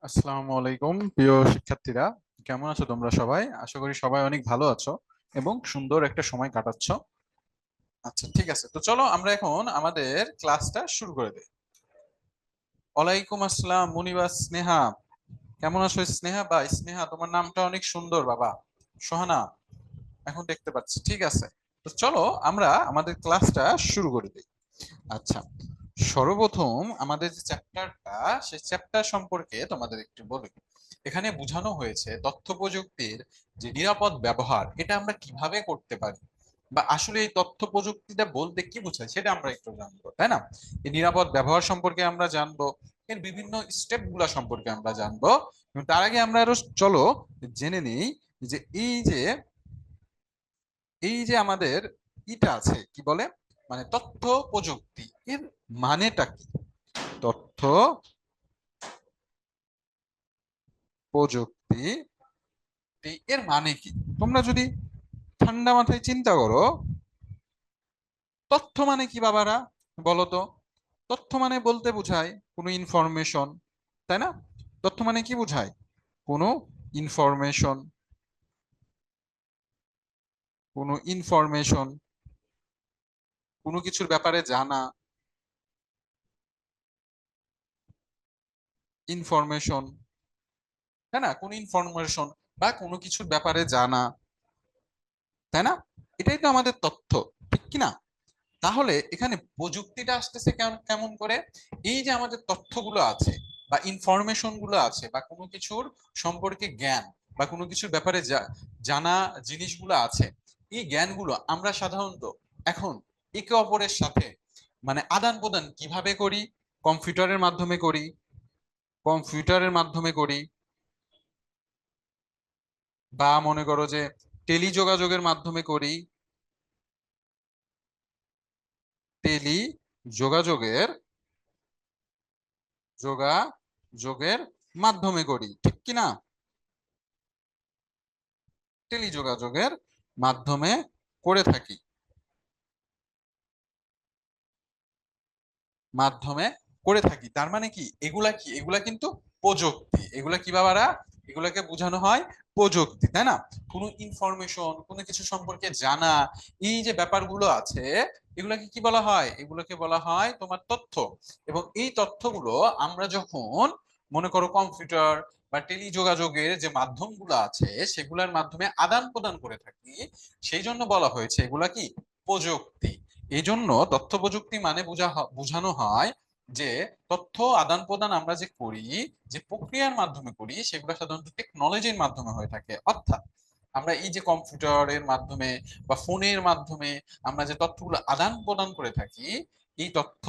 আসসালামু আলাইকুম প্রিয় শিক্ষার্থীরা, কেমন আছো তোমরা সবাই? আশা করি সবাই অনেক ভালো আছো এবং সুন্দর একটা সময় কাটাচ্ছ। আচ্ছা, ঠিক আছে, তো চলো আমরা এখন আমাদের ক্লাসটা শুরু করে দিই। ওয়ালাইকুম আসসালাম মুনিবা স্নেহা, কেমন আছো স্নেহা? বা স্নেহা, তোমার নামটা অনেক সুন্দর বাবা। সোহানা, এখন দেখতে পাচ্ছি, ঠিক আছে। তো চলো আমরা আমাদের ক্লাসটা শুরু করে দিই। আচ্ছা, সর্বপ্রথম আমাদের যে চ্যাপ্টারটা, সেই চ্যাপ্টার সম্পর্কে তোমাদের একটু বলি। এখানে বোঝানো হয়েছে তথ্য প্রযুক্তির যে নিরাপদ ব্যবহার, এটা আমরা কিভাবে করতে পারি, বা আসলে এই তথ্য প্রযুক্তিটা বলতে কি বোঝায় সেটা আমরা একটু জানবো, তাই না? এই নিরাপদ ব্যবহার সম্পর্কে আমরা জানবো, এর বিভিন্ন স্টেপ গুলা সম্পর্কে আমরা জানবো। এবং তার আগে আমরা আরো চলো জেনে নিই যে এই যে আমাদের ইটা আছে, কি বলে, মানে তথ্য প্রযুক্তি, এর মানেটা কি? তথ্য প্রযুক্তি এর মানে কি? তোমরা যদি ঠান্ডা মাথায় চিন্তা করো, তথ্য মানে কি বাবারা, বলো তো? তথ্য মানে বলতে বোঝায় কোনো ইনফরমেশন, তাই না? তথ্য মানে কি বোঝায়? কোনো ইনফরমেশন, কোনো ইনফরমেশন, কোনো কিছুর ব্যাপারে জানা, ইনফরমেশন, তাই না? কোনো ইনফরমেশন বা কোনো কিছুর ব্যাপারে জানা, তাই না? এটাই তো আমাদের তথ্য, ঠিক কি না? তাহলে এখানে প্রযুক্তিটা আসতেছে কেমন কেমন করে? এই যে আমাদের তথ্যগুলো আছে বা ইনফরমেশন গুলো আছে বা কোনো কিছুর সম্পর্কে জ্ঞান বা কোনো কিছুর ব্যাপারে জানা জিনিসগুলো আছে, এই জ্ঞানগুলো আমরা সাধারণত এখন একে অপরের সাথে মানে আদান প্রদান কিভাবে করি? কম্পিউটারের মাধ্যমে করি, কম্পিউটারের মাধ্যমে করি, বা মনে করো যে টেলিযোগাযোগের মাধ্যমে করি, টেলি যোগাযোগের যোগাযোগের মাধ্যমে করি, ঠিক কি না? টেলিযোগাযোগের মাধ্যমে করে থাকি, মাধ্যমে করে থাকি। তার মানে কি, এগুলা কি, এগুলা কিন্তু প্রযুক্তি। এগুলা কি বাবারা? এগুলাকে বোঝানো হয় প্রযুক্তি, তাই না? কোনো ইনফরমেশন, কোনো কিছু সম্পর্কে জানা, এই যে ব্যাপারগুলো আছে, এগুলাকে কি বলা হয়? এগুলোকে বলা হয় তোমার তথ্য। এবং এই তথ্যগুলো আমরা যখন মনে করো কম্পিউটার বা টেলিযোগাযোগের যে মাধ্যমগুলো আছে সেগুলোর মাধ্যমে আদান প্রদান করে থাকি, সেই জন্য বলা হয়েছে এগুলা কি প্রযুক্তি। এই জন্য তথ্য প্রযুক্তি মানে বোঝানো হয় যে তথ্য আদান প্রদান আমরা যে করি, যে প্রক্রিয়ার মাধ্যমে করি, সেগুলো সাধারণত টেকনোলজির মাধ্যমে হয়ে থাকে। অর্থাৎ আমরা এই যে কম্পিউটারের মাধ্যমে বা ফোনের মাধ্যমে আমরা যে তথ্যগুলো আদান প্রদান করে থাকি, এই তথ্য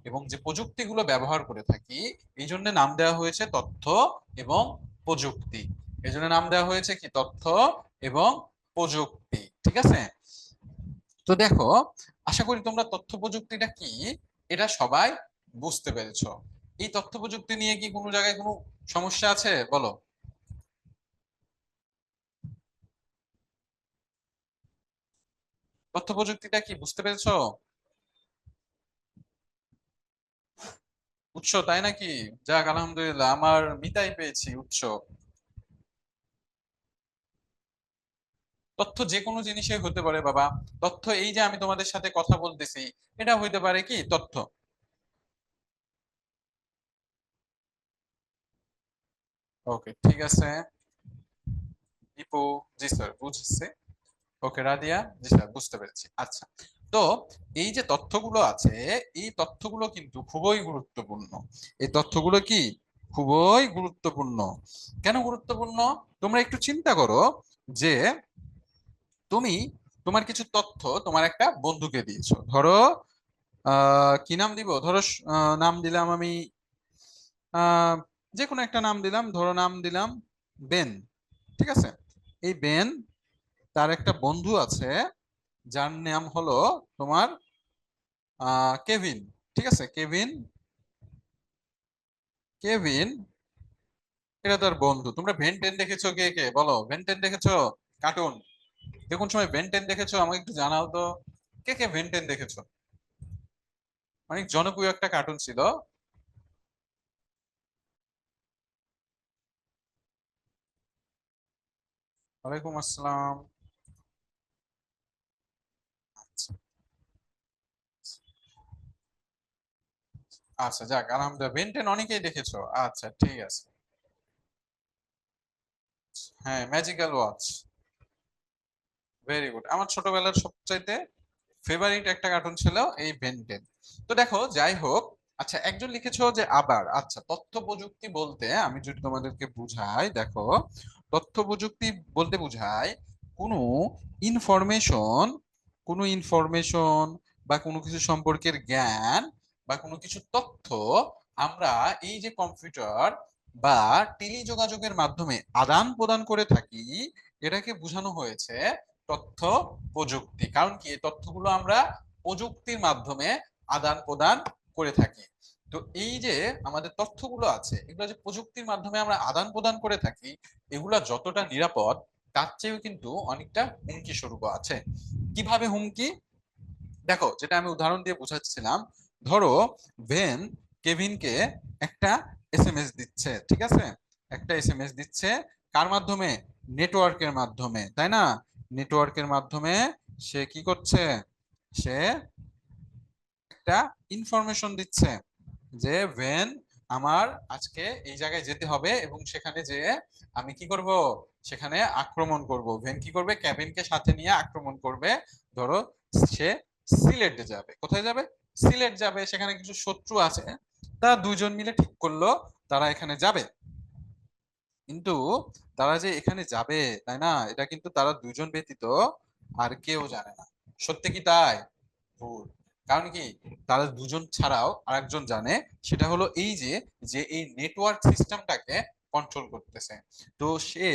এবং যে প্রযুক্তিগুলো ব্যবহার করে থাকি, এই জন্য নাম দেওয়া হয়েছে তথ্য এবং প্রযুক্তি। এই জন্য নাম দেওয়া হয়েছে কি? তথ্য এবং প্রযুক্তি, ঠিক আছে? তো দেখো, আশা করি তোমরা তথ্য প্রযুক্তিটা কি এটা সবাই বুঝতে পেরেছো। এই তথ্য প্রযুক্তি নিয়ে কি কোনো জায়গায় কোনো সমস্যা আছে, বলো? তথ্য প্রযুক্তিটা কি বুঝতে পেরেছো? উৎস, তাই নাকি? যাক, আলহামদুলিল্লাহ, আমার মিতাই পেয়েছি উৎস। তথ্য যে কোনো জিনিসই হতে পারে বাবা। তথ্য এই যে আমি তোমাদের সাথে কথা বলতেছি, এটা হইতে পারে কি তথ্য। ওকে, ঠিক আছে। দীপু, জি স্যার, বুঝছে। ওকে রাদিয়া, জি স্যার, বুঝতে পেরেছি। আচ্ছা, তো এই যে তথ্যগুলো আছে, এই তথ্যগুলো কিন্তু খুবই গুরুত্বপূর্ণ। এই তথ্যগুলো কি খুবই গুরুত্বপূর্ণ? কেন গুরুত্বপূর্ণ? তোমরা একটু চিন্তা করো যে তুমি তোমার কিছু তথ্য তোমার একটা বন্ধুকে দিয়েছো, ধরো কি নাম দিব, ধরো নাম দিলাম আমি, আহ যে কোনো একটা নাম দিলাম, ধরো নাম দিলাম বেন, ঠিক আছে? এই বেন, তার একটা বন্ধু আছে যার নাম হলো তোমার কেভিন, ঠিক আছে? কেভিন, কেভিন, এটা তার বন্ধু। তোমরা বেন টেন দেখেছো? কে কে বলো, বেন টেন দেখেছো? কার্টুন যে কোন সময় বেন টেন দেখেছো আমাকে একটু জানাও তো। কে কে বেন টেন দেখেছো? অনেক জনপ্রিয় একটা কার্টুন ছিল। ওয়ালাইকুম আসসালাম। আচ্ছা আচ্ছা, যাক আলহামদুলিল্লাহ, বেনটেন অনেকেই দেখেছো। আচ্ছা ঠিক আছে। হ্যাঁ, ম্যাজিক্যাল ওয়াচ, ভেরি গুড। আমার ছোটবেলার সবচাইতে ফেভারিট একটা কার্টুন ছিল এই বেনটেন। তো দেখো, যাই হোক, আচ্ছা একজন লিখেছো যে আবার, আচ্ছা তথ্য প্রযুক্তি বলতে আমি যদি তোমাদেরকে বুঝাই, দেখো তথ্য প্রযুক্তি বলতে বুঝায় কোনো ইনফরমেশন, বা কোনো কিছু সম্পর্কের জ্ঞান বা কোনো কিছু তথ্য আমরা এই যে কম্পিউটার বা টেলিযোগাযোগের মাধ্যমে আদান প্রদান করে থাকি, এটাকে বোঝানো হয়েছে তথ্য প্রযুক্তি। কারণ কি, এই তথ্যগুলো আমরা প্রযুক্তির মাধ্যমে আদান প্রদান করে থাকি। তো এই যে আমাদের তথ্যগুলো আছে, এগুলো যে প্রযুক্তির মাধ্যমে আমরা আদান প্রদান করে থাকি, এগুলা যতটা নিরাপদ তার চেয়েও কিন্তু অনেকটা হুমকি স্বরূপ আছে। কিভাবে হুমকি? দেখো, যেটা আমি উদাহরণ দিয়ে বোঝাচ্ছিলাম, ধরো ভেন কেভিনকে একটা এসএমএস দিচ্ছে, ঠিক আছে? একটা এসএমএস দিচ্ছে, কার মাধ্যমে? নেটওয়ার্কের মাধ্যমে, তাই না? নেটওয়ার্কের মাধ্যমে সে কি করছে? সে একটা ইনফরমেশন দিচ্ছে যে ভেন, আমার আজকে এই জায়গায় যেতে হবে এবং সেখানে যে আমি কি করব? সেখানে আক্রমণ করব। ভেন কি করবে? ক্যাবিনকে সাথে নিয়ে আক্রমণ করবে। ধরো সে সিলেটে যাবে। কোথায় যাবে? সিলেট যাবে। সেখানে কিছু শত্রু আছে, তারা দুইজন মিলে ঠিক করলো তারা এখানে যাবে। কিন্তু তারা যে এখানে যাবে, তাই না, এটা কিন্তু তারা দুজন ব্যতীত আর কেউ জানে না। সত্যি কি তাই? ভুল। কারণ কি, তারা দুজন ছাড়াও আরেকজন জানে, সেটা হলো এই যে, যে এই নেটওয়ার্ক সিস্টেমটাকে কন্ট্রোল করতেছে। তো সে,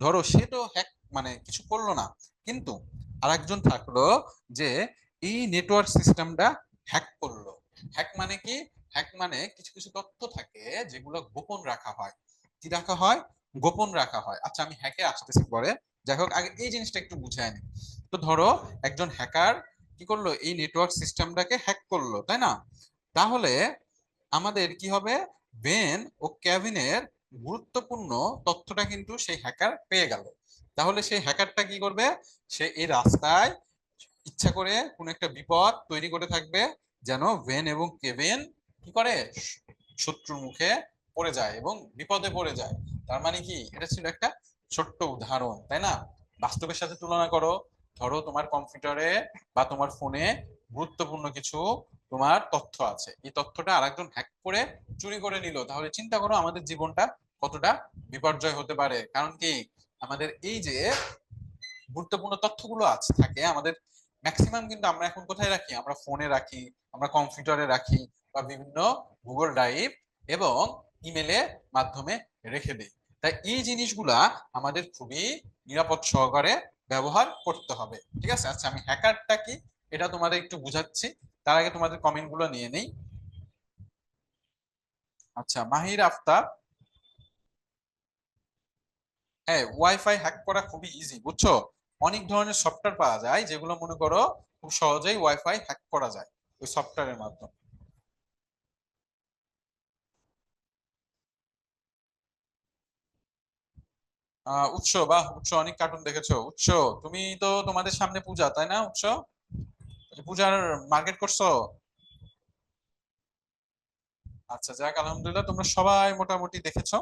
ধরো সে তো হ্যাক মানে কিছু করলো না, কিন্তু আরেকজন থাকলো যে এই নেটওয়ার্ক সিস্টেমটা হ্যাক করলো। হ্যাক মানে কি? হ্যাক মানে কিছু কিছু তথ্য থাকে যেগুলো গোপন রাখা হয়। কি রাখা হয়? গোপন রাখা হয়। আচ্ছা, আমি হ্যাকে আসতেছি পরে। যাই হোক, আগে এই জিনিসটা একটু বুঝায় নি। তো ধরো একজন হ্যাকার কি করলো? এই নেটওয়ার্ক সিস্টেমটাকে হ্যাক করলো, তাই না? তাহলে আমাদের কি হবে? বেন ও কেভিনের গুরুত্বপূর্ণ তথ্যটা কিন্তু সেই হ্যাকার পেয়ে গেল। তাহলে সেই হ্যাকারটা কি করবে? সে এই রাস্তায় ইচ্ছা করে কোন একটা বিপদ তৈরি করে থাকবে, যেন ভেন এবং কেভিন কি করে? শত্রুর মুখে পড়ে যায় এবং বিপদে পড়ে যায়। তার মানে কি, এটা ছিল একটা ছোট্ট উদাহরণ, তাই না? বাস্তবের সাথে তুলনা করো। ধরো তোমার কম্পিউটারে বা তোমার ফোনে গুরুত্বপূর্ণ কিছু তোমার তথ্য আছে, এই তথ্যটা আরেকজন হ্যাক করে চুরি করে নিল, তাহলে চিন্তা করো আমাদের জীবনটা কতটা বিপর্যয় হতে পারে। কারণ কি, আমাদের এই যে গুরুত্বপূর্ণ তথ্যগুলো আছে থাকে আমাদের, ম্যাক্সিমাম কিন্তু আমরা এখন কোথায় রাখি? আমরা ফোনে রাখি, আমরা কম্পিউটারে রাখি, বা বিভিন্ন গুগল ড্রাইভ এবং ইমেলের মাধ্যমে রেখে দিই। তাই এই জিনিসগুলা আমাদের খুবই নিরাপদ সহকারে ব্যবহার করতে হবে, ঠিক আছে? আচ্ছা, আমি হ্যাকারটা কি এটা তোমাদের একটু বুঝাচ্ছি, তার আগে তোমাদের কমেন্ট গুলো নিয়ে নেই। আচ্ছা, মাহির আফতাব, হ্যাঁ, ওয়াইফাই হ্যাক করা খুবই ইজি, বুঝছো? অনেক ধরনের সফটওয়্যার পাওয়া যায় যেগুলো মনে করো খুব সহজেই ওয়াইফাই হ্যাক করা যায় ওই সফটওয়্যারের মাধ্যমে। উৎস, বাহ, উৎস অনেক কার্টুন দেখেছো। উৎস, তুমি তো তোমাদের সামনে পূজা, তাই না? উৎস, পূজার মার্কেট করছো? আচ্ছা, যাক আলহামদুলিল্লাহ, তোমরা সবাই মোটামুটি দেখেছো।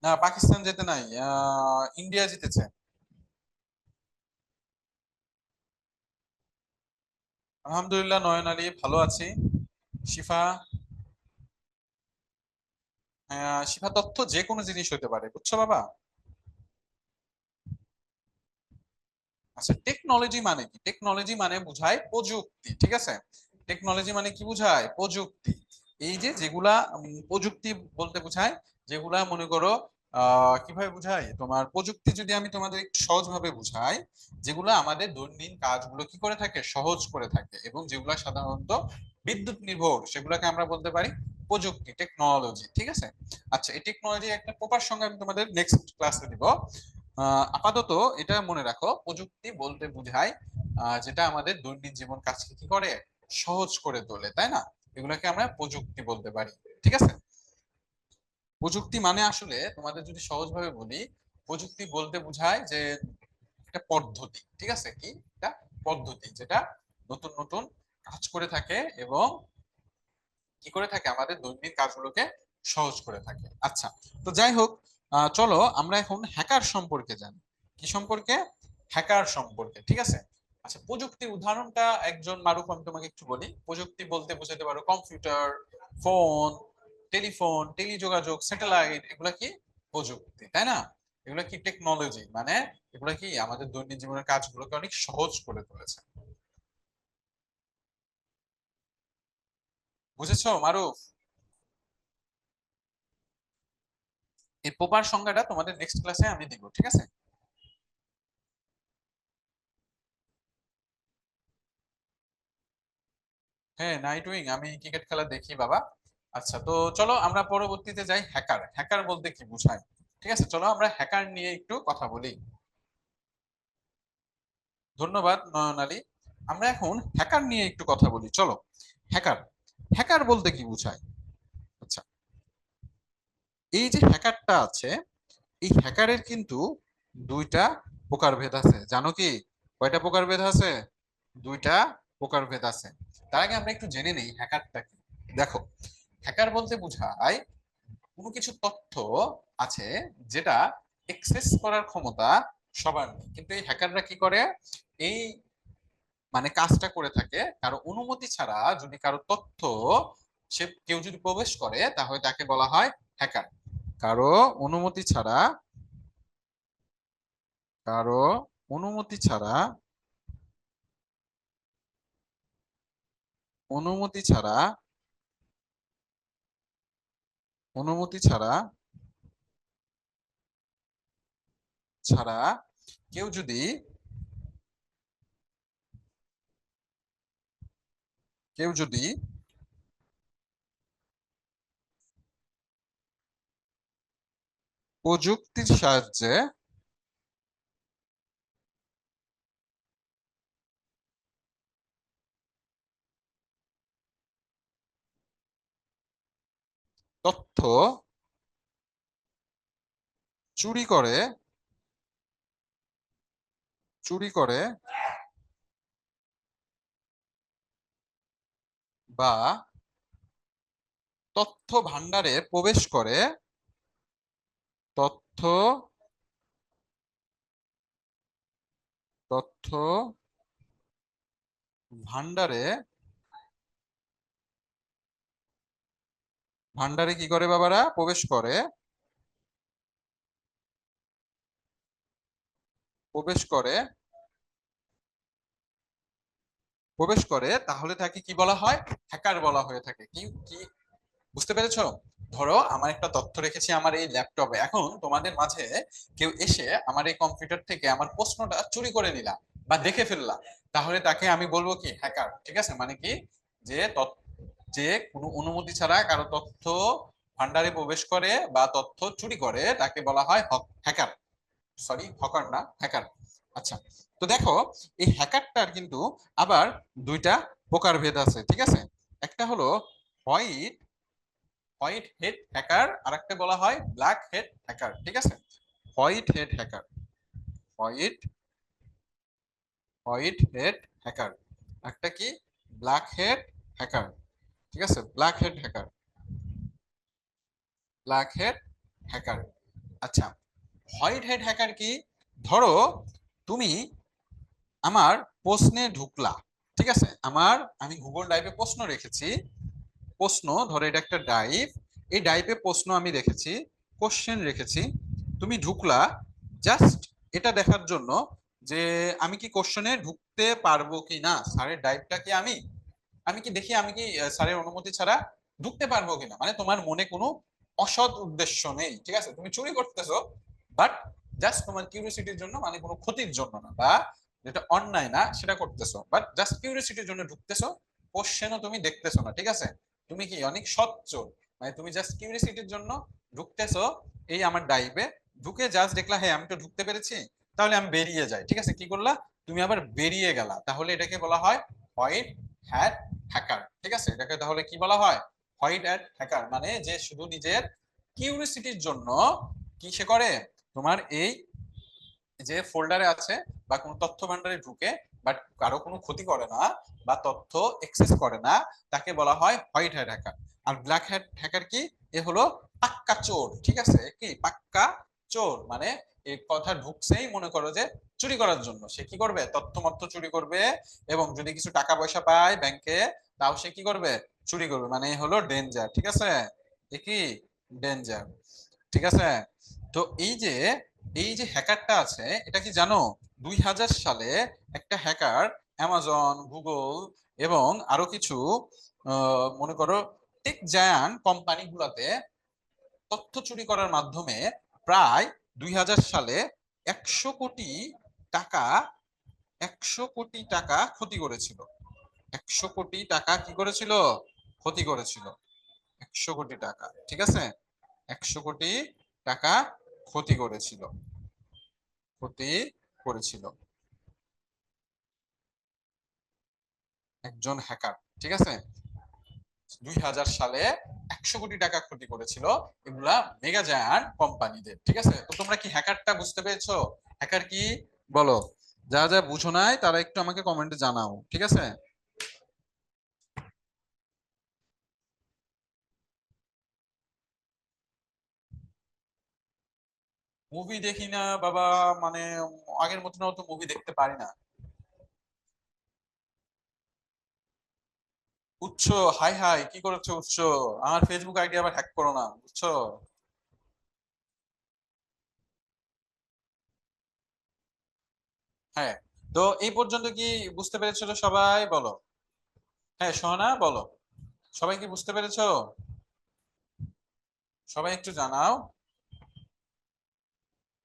না, পাকিস্তান যেতে নাই, ইন্ডিয়া জিতেছে। আলহামদুলিল্লাহ, নয়ন আলী ভালো আছি। শিফা, শিফা তথ্য যে কোনো জিনিস হতে পারে, বুঝছো বাবা? আচ্ছা, টেকনোলজি মানে কি? টেকনোলজি মানে বুঝায় প্রযুক্তি, ঠিক আছে? টেকনোলজি মানে কি বুঝায়? প্রযুক্তি। এই যে যেগুলা প্রযুক্তি বলতে বুঝায়, যেগুলা মনে করো কিভাবে বুঝায়, তোমার প্রযুক্তি যদি আমি তোমাদের একটু সহজ ভাবে বুঝাই, যেগুলো আমাদের দৈনন্দিন কাজগুলো কি করে থাকে? সহজ করে থাকে, এবং যেগুলা সাধারণত বিদ্যুৎ নির্ভর, সেগুলোকে আমরা বলতে পারি প্রযুক্তি, টেকনোলজি, ঠিক আছে? আচ্ছা, এই টেকনোলজি একটা প্রপার সঙ্গে আমি তোমাদের নেক্সট ক্লাসে দিব। আপাতত এটা মনে রাখো, প্রযুক্তি বলতে বোঝায় যেটা আমাদের দৈনন্দিন জীবন কাজকে কি করে? সহজ করে তোলে, তাই না? এগুলোকে আমরা প্রযুক্তি বলতে পারি, ঠিক আছে? প্রযুক্তি মানে আসলে তোমাদের যদি সহজভাবে বলি, প্রযুক্তি বলতে বোঝায় যে একটা পদ্ধতি, ঠিক আছে, কি একটা পদ্ধতি যেটা নতুন নতুন কাজ করে থাকে এবং কি করে থাকে আমাদের দৈনন্দিন কাজগুলোকে সহজ করে থাকে। আচ্ছা, তো যাই হোক, চলো আমরা এখন হ্যাকার সম্পর্কে জানি। কি সম্পর্কে? হ্যাকার সম্পর্কে, ঠিক আছে। আচ্ছা, প্রযুক্তির উদাহরণটা একজন মারুফ আমি তোমাকে একটু বলি। প্রযুক্তি বলতে বোঝাতে পারো কম্পিউটার, ফোন, টেলিফোন, টেলিযোগাযোগ, স্যাটেলাইট, এগুলা কি প্রযুক্তি, তাই না? এগুলা কি টেকনোলজি, মানে এগুলা কি আমাদের দৈনন্দিন জীবনের কাজগুলোকে অনেক সহজ করে তুলেছে। বুঝেছো মারুফ? এর প্রপার সংজ্ঞাটা তোমাদের নেক্সট ক্লাসে আমি দিব, ঠিক আছে? হ্যাঁ, নাইট উইং, আমি ক্রিকেট খেলা দেখি বাবা। আচ্ছা, তো চলো আমরা পরবর্তীতে যাই। হ্যাকার, হ্যাকার বলতে কি বোঝায়? ঠিক আছে, চলো আমরা হ্যাকার নিয়ে একটু কথা বলি। ধন্যবাদ নয়ন আলী। আমরা এখন হ্যাকার নিয়ে একটু কথা বলি, চলো। হ্যাকার, হ্যাকার বলতে কি বোঝায়? আচ্ছা, এই যে হ্যাকারটা আছে, এই হ্যাকারের কিন্তু দুইটা প্রকারভেদ আছে, জানো কি? কয়টা প্রকারভেদ আছে? দুইটা প্রকারভেদ আছে। তার আগে আমরা একটু জেনে নেই হ্যাকারটা কি। দেখো, হ্যাকার বলতে বোঝায় কোনো কিছু তথ্য আছে যেটা এক্সেস করার ক্ষমতা সবার নেই, কিন্তু এই হ্যাকাররা কি করে, এই মানে কাজটা করে থাকে কারো অনুমতি ছাড়া। যদি কারো তথ্য কেউ যদি প্রবেশ করে তাহলে তাকে বলা হয় হ্যাকার। কারো অনুমতি ছাড়া, কারো অনুমতি ছাড়া, অনুমতি ছাড়া, অনুমতি ছাড়া, ছাড়া কেউ যদি, কেউ যদি প্রযুক্তির সাহায্যে, তথ্য চুরি করে, চুরি করে বা তথ্য ভান্ডারে প্রবেশ করে, তথ্য, তথ্য ভান্ডারে, ভান্ডারে কি করে বাবারা? প্রবেশ করে, প্রবেশ করে, প্রবেশ করে, তাহলে তাকে কি বলা হয়? হ্যাকার বলা হয়ে থাকে। কি কি বুঝতে পেরেছো? ধরো আমার একটা তথ্য রেখেছি আমার এই ল্যাপটপে, এখন তোমাদের মাঝে কেউ এসে আমার এই কম্পিউটার থেকে আমার প্রশ্নটা চুরি করে নিলা বা দেখে ফেললা, তাহলে তাকে আমি বলবো কি? হ্যাকার, ঠিক আছে। মানে কি? যে যে কোনো অনুমতি ছাড়া কারো তথ্য ভান্ডারে প্রবেশ করে বা তথ্য চুরি করে তাকে বলা হয় হ্যাকার। সরি, হকার না, হ্যাকার। আচ্ছা, তো দেখো, এই হ্যাকারটার কিন্তু আবার দুইটা প্রকারভেদ আছে, ঠিক আছে। একটা হলো হোয়াইট, হোয়াইট হেড হ্যাকার, আর একটা বলা হয় ব্ল্যাক হেড হ্যাকার, ঠিক আছে। White head hacker, white, white head hacker, একটা কি ব্ল্যাক হেড হ্যাকার, ঠিক আছে। Black head hacker, black head hacker. আচ্ছা, হোয়াইট হেড হ্যাকার কি? ধরো তুমি আমার প্রশ্নে ঢুকলা, ঠিক আছে। আমি গুগল ড্রাইভে প্রশ্ন রেখেছি, প্রশ্ন, ধরো এটা একটা ডাইভ, এই ডাইভে প্রশ্ন আমি রেখেছি, কোশ্চেন রেখেছি। তুমি ঢুকলা জাস্ট এটা দেখার জন্য যে আমি কি কোশ্চেনে ঢুকতে পারবো কি না, স্যারের ডাইভটা কি আমি, আমি কি দেখি আমি কি স্যারের অনুমতি ছাড়া ঢুকতে পারবো কিনা। মানে তোমার মনে কোনো অসৎ উদ্দেশ্য নেই, ঠিক আছে, তুমি চুরি করতেছো, বাট জাস্ট তোমার কিউরিওসিটির জন্য, মানে কোনো ক্ষতির জন্য না, বা যেটা অন্যায় না সেটা করতেছো, বাট জাস্ট কিউরিওসিটির জন্য ঢুকতেছো। কোশ্চেনও তুমি দেখতেছো না, ঠিক আছে। তুমি কি অনেক সচ্চর, মানে তুমি জাস্ট কিউরিওসিটির জন্য ঢুকতেছো এই আমার ডাইভে, ঢুকে জাস্ট দেখলা হ্যাঁ আমি তো ঢুকতে পেরেছি, তাহলে আমি বেরিয়ে যাই, ঠিক আছে। কি করলা? তুমি আবার বেরিয়ে গেলা, তাহলে এটাকে বলা হয় হোয়াইট হ্যাট হ্যাকার, ঠিক আছে। এটাকে তাহলে কি বলা হয়? হোয়াইট হ্যাট হ্যাকার, মানে যে শুধু নিজের কিউরিসিটির জন্য কি সে করে, তোমার এই যে ফোল্ডারে আছে বা কোনো তথ্য ভান্ডারে ঢুকে বাট কারো কোনো ক্ষতি করে না বা তথ্য এক্সেস করে না, তাকে বলা হয় হোয়াইট হ্যাট হ্যাকার। আর ব্ল্যাক হ্যাট হ্যাকার কি, এ হলো পাক্কা চোর। ঠিক আছে, কি পাক্কা চোর মানে এই কথা ঢুকছেই মনে করো যে চুরি করার জন্য। সে কি করবে, তথ্য মথ্য চুরি করবে, এবং যদি কিছু টাকা পয়সা পায় ব্যাংকে তাও সে কি করবে, চুরি করবে। মানে এ হলো ডেঞ্জার। ঠিক আছে, এ কি ডেঞ্জার। ঠিক আছে, তো এই যে হ্যাকারটা আছে, এটা কি জানো 2000 সালে একটা হ্যাকার অ্যামাজন, গুগল এবং আরো কিছু মনে করো টেক জায়ান্ট কোম্পানি গুলাতে তথ্য চুরি করার মাধ্যমে প্রায় 2000 সালে 100 কোটি টাকা 100 কোটি টাকা ক্ষতি করেছিল। 100 কোটি টাকা কি করেছিল, ক্ষতি করেছিল। 100 কোটি টাকা, ঠিক আছে, 100 কোটি টাকা ক্ষতি করেছিল, ক্ষতি করেছিল একজন হ্যাকার। ঠিক আছে, 2000 সালে 100 কোটি টাকা ক্ষতি করেছিল এগুলা মেগা জায়ান্ট কোম্পানিদের। ঠিক আছে, তো তোমরা কি হ্যাকারটা বুঝতে পেরেছো? হ্যাকার কি বলো, যা যা বুঝো নাই তারা একটু আমাকে কমেন্টে জানাও। ঠিক আছে, মুভি দেখি না বাবা, মানে আগের মতন অত মুভি দেখতে পারি না। উৎস, হাই হাই, কি করেছো উৎস? আমার ফেসবুক আইডি আবার হ্যাক করো না, বুঝছো? হ্যাঁ, তো এই পর্যন্ত কি বুঝতে পেরেছো তো সবাই বলো? হ্যাঁ সোহানা বলো, সবাই কি বুঝতে পেরেছো? সবাই একটু জানাও।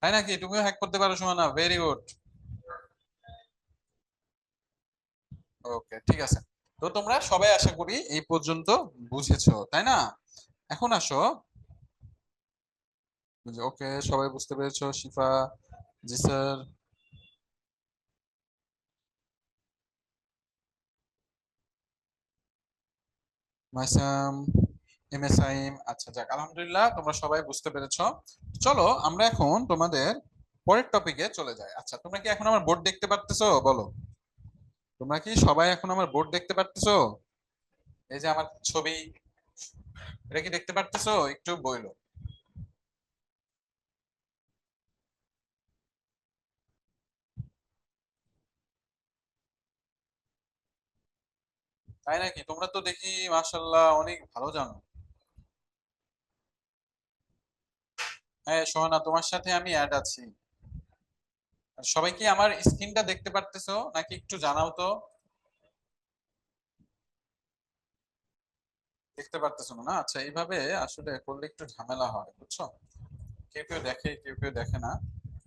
তাই নাকি, তুমিও হ্যাক করতে পারো সোহানা, ভেরি গুড। ওকে, ঠিক আছে, তো তোমরা সবাই আশা করি এই পর্যন্ত বুঝেছো, তাই না? এখন আসো, ওকে সবাই বুঝতে পেরেছো, শিফা, জি স্যার, মাইসাম, এম এস আইম, আচ্ছা যাক, আলহামদুলিল্লাহ তোমরা সবাই বুঝতে পেরেছো। চলো আমরা এখন তোমাদের পরের টপিকে চলে যাই। আচ্ছা, তোমরা কি এখন আমার বোর্ড দেখতে পারতেছো বলো? তোমরা কি সবাই এখন আমার বোর্ড দেখতে পারতেছো? এই যে আমার ছবি, এটা কি দেখতে পারতেছো? একটু বইলো। তাই নাকি, তোমরা তো দেখি মাশাআল্লাহ অনেক ভালো জানো। হ্যাঁ সোহানা, তোমার সাথে আমি অ্যাড আছি। আর সবাই কি আমার স্ক্রিনটা দেখতে পারতেছো নাকি একটু জানাও তো? দেখতে পারতেছো না, না? আচ্ছা, এইভাবে আসলে করলে একটু ঝামেলা হয়, বুঝছো? কেউ কেউ দেখে, কেউ কেউ দেখে না।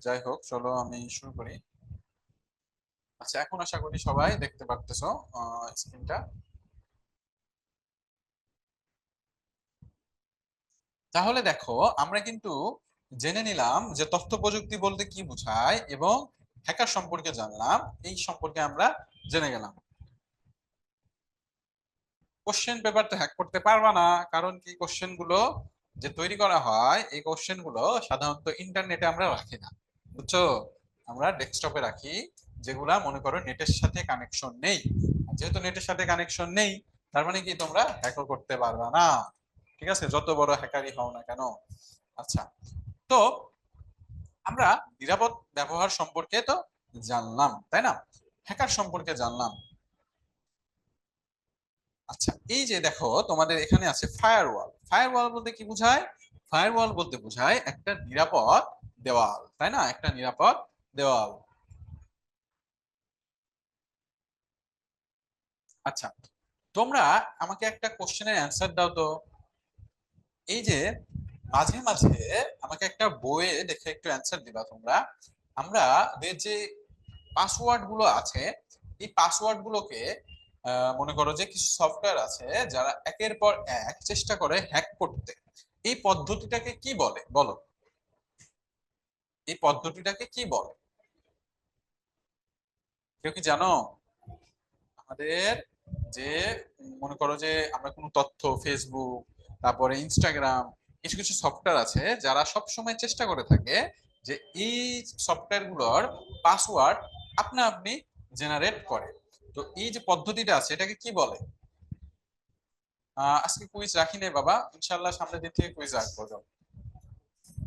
যাই হোক, চলো আমি শুরু করি। আচ্ছা, এখন আশা করি সবাই দেখতে পারতেছো স্ক্রিনটা। তাহলে দেখো, আমরা কিন্তু জেনে নিলাম যে তথ্য প্রযুক্তি বলতে কি বোঝায় এবং হ্যাকার সম্পর্কে জানলাম, এই সম্পর্কে আমরা জেনে গেলাম। কোশ্চেন পেপার তো হ্যাক করতে পারবা না, কারণ কি কোশ্চেন গুলো যে তৈরি করা হয় এই কোশ্চেন গুলো সাধারণত ইন্টারনেটে আমরা রাখি না, বুঝছো? আমরা ডেস্কটপে রাখি, যেগুলা মনে করো নেটের সাথে কানেকশন নেই। আর যেহেতু নেটের সাথে কানেকশন নেই, তার মানে কি তোমরা হ্যাকও করতে পারবা না। ঠিক আছে, যত বড় হ্যাকারই হও না কেন। আচ্ছা, তো আমরা নিরাপদ ব্যবহার সম্পর্কে তো জানলাম, তাই না? হ্যাকার সম্পর্কে জানলাম। আচ্ছা, এই যে দেখো তোমাদের এখানে আছে ফায়ারওয়াল। ফায়ারওয়াল বলতে কি বোঝায়? ফায়ারওয়াল বলতে বোঝায় একটা নিরাপদ দেওয়াল, তাই না? একটা নিরাপদ দেওয়াল। আচ্ছা, তোমরা আমাকে একটা কোশ্চেনের অ্যান্সার দাও তো। এই যে মাঝে মাঝে আমাকে একটা বইয়ে দেখে একটু অ্যান্সার দিবা তোমরা। আমরা যে পাসওয়ার্ড গুলো আছে, এই পাসওয়ার্ড গুলোকে মনে করো যে কিছু সফটওয়্যার আছে যারা একের পর এক চেষ্টা করে হ্যাক করতে, এই পদ্ধতিটাকে কি বলে বলো? এই পদ্ধতিটাকে কি বলে, কেউ কি জানো? আমাদের যে মনে করো যে আমরা কোনো তথ্য ফেসবুক, তারপরে ইনস্টাগ্রাম, কিছু কিছু সফটওয়্যার আছে যারা সব সময় চেষ্টা করে থাকে যে এই সফটওয়্যার গুলোর পাসওয়ার্ড আপনা আপনি জেনারেট করে। তো এই যে পদ্ধতিটা আছে এটাকে কি বলে? আজকে কুইজ রাখি নাই বাবা, ইনশাল্লাহ সামনের দিন থেকে কুইজ রাখবো।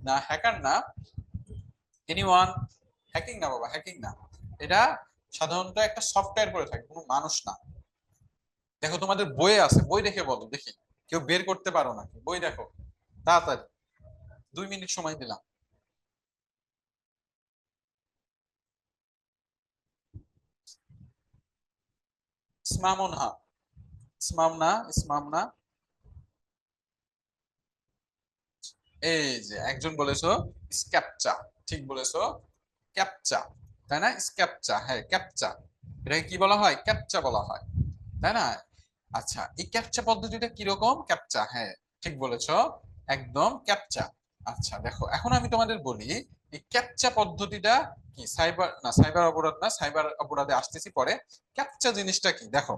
না, হ্যাকার না। এনিওয়ান? হ্যাকিং না বাবা, হ্যাকিং না। এটা সাধারণত একটা সফটওয়্যার করে থাকে, কোনো মানুষ না। দেখো তোমাদের বইয়ে আছে, বই দেখে বলো দেখি। কেউ বের করতে পারো নাকি? বই দেখো তাড়াতাড়ি, 2 মিনিট সময় দিলাম। ইসমামুন হা, ইসমাম না, ইসমাম না। এই যে একজন বলেছো স্ক্যাপচা, ঠিক বলেছো, ক্যাপচা, তাই না? স্ক্যাপচা, হ্যাঁ ক্যাপচা। এটাকে কি বলা হয়? ক্যাপচা বলা হয়, তাই না? আচ্ছা, এই ক্যাপচা পদ্ধতিটা কিরকম? ক্যাপচা, হ্যাঁ ঠিক বলেছো, একদম ক্যাপচা। আচ্ছা দেখো, এখন আমি তোমাদের বলি এই ক্যাপচা পদ্ধতিটা কি। সাইবার না, সাইবার অপরাধ না, সাইবার অপরাধে আসতেছি পরে। ক্যাপচা জিনিসটা কি দেখো।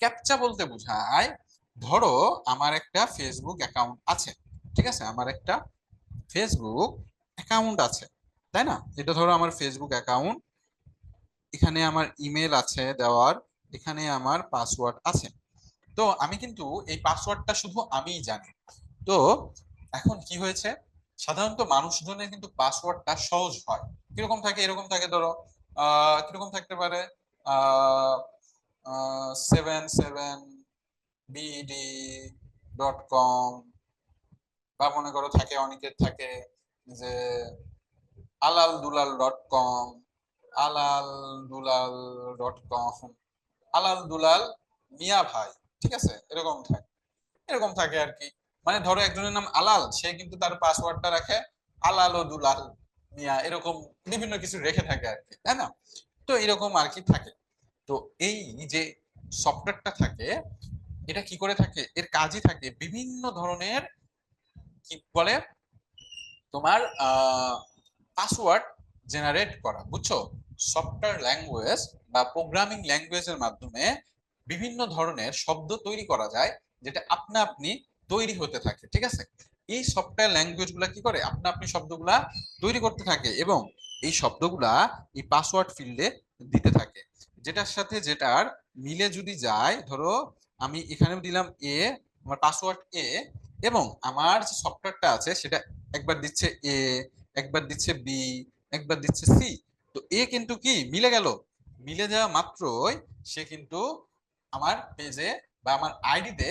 ক্যাপচা বলতে বোঝায়, ধরো আমার একটা ফেসবুক অ্যাকাউন্ট আছে, ঠিক আছে, আমার একটা ফেসবুক অ্যাকাউন্ট আছে, তাই না? এটা ধরো আমার ফেসবুক অ্যাকাউন্ট, এখানে আমার ইমেল আছে দেওয়ার, এখানে আমার পাসওয়ার্ড আছে। তো আমি কিন্তু এই পাসওয়ার্ডটা শুধু আমিই জানি। তো এখন কি হয়েছে, সাধারণত মানুষজনের কিন্তু পাসওয়ার্ডটা সহজ হয়। কিরকম থাকে? এরকম থাকে ধরো, কিরকম থাকতে পারে, 77bd.com, বা মনে করো থাকে অনেকের থাকে যে alaldulal.com, alaldulal.com, আলাল দুলাল মিয়া ভাই, ঠিক আছে, এরকম থাকে, এরকম থাকে আর কি। মানে ধরো একজনের নাম আলাল, সে কিন্তু তার পাসওয়ার্ডটা রাখে আলাল ও দুলাল মিয়া, এরকম বিভিন্ন কিছু রেখে থাকে আর কি, তাই না? তো এরকম আর কি থাকে। তো এই যে সফটওয়্যারটা থাকে, এটা কি করে থাকে, এর কাজই থাকে বিভিন্ন ধরনের, কি বলে, তোমার পাসওয়ার্ড জেনারেট করা, বুঝছো? সফটওয়্যার ল্যাঙ্গুয়েজ বা প্রোগ্রামিং ল্যাঙ্গুয়েজের মাধ্যমে বিভিন্ন ধরনের শব্দ তৈরি করা যায়, যেটা আপনা আপনি তৈরি হতে থাকে, ঠিক আছে? এই সফটওয়্যার ল্যাঙ্গুয়েজ গুলা কি করে, আপনা আপনি শব্দগুলা তৈরি করতে থাকে, এবং এই শব্দগুলা এই পাসওয়ার্ড ফিল্ডে দিতে থাকে, যেটার সাথে যেটার মিলে যদি যায়। ধরো আমি এখানেও দিলাম এ, আমার পাসওয়ার্ড এ, এবং আমার যে সফটওয়্যারটা আছে সেটা একবার দিচ্ছে এ, একবার দিচ্ছে বি, একবার দিচ্ছে সি। তো এ কিন্তু কি মিলে গেল, মিলে যাওয়া মাত্রই সে কিন্তু আমার পেজে বা আমার আইডিতে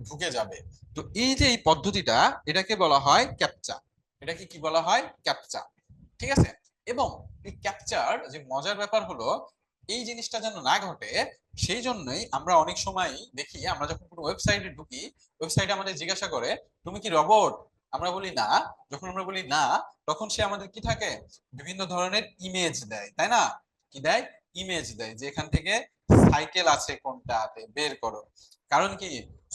ঢুকে যাবে। তো এই যে এই পদ্ধতিটা, এটাকে বলা হয় ক্যাপচা। এটাকে কি বলা হয়? ক্যাপচা, ঠিক আছে? এবং এই ক্যাপচার যে মজার ব্যাপার হলো, এই জিনিসটা যেন না ঘটে, সেই জন্যই আমরা অনেক সময় দেখি, আমরা যখন কোনো ওয়েবসাইটে ঢুকি, ওয়েবসাইটে আমাদের জিজ্ঞাসা করে তুমি কি রোবট? আমরা বলি না। যখন আমরা বলি না, তখন সে আমাদের কি থাকে, বিভিন্ন ধরনের ইমেজ দেয়, তাই না? কি দেয়? ইমেজ দেয়, যে এখান থেকে সাইকেল আছে কোনটাতে বের করো। কারণ কি,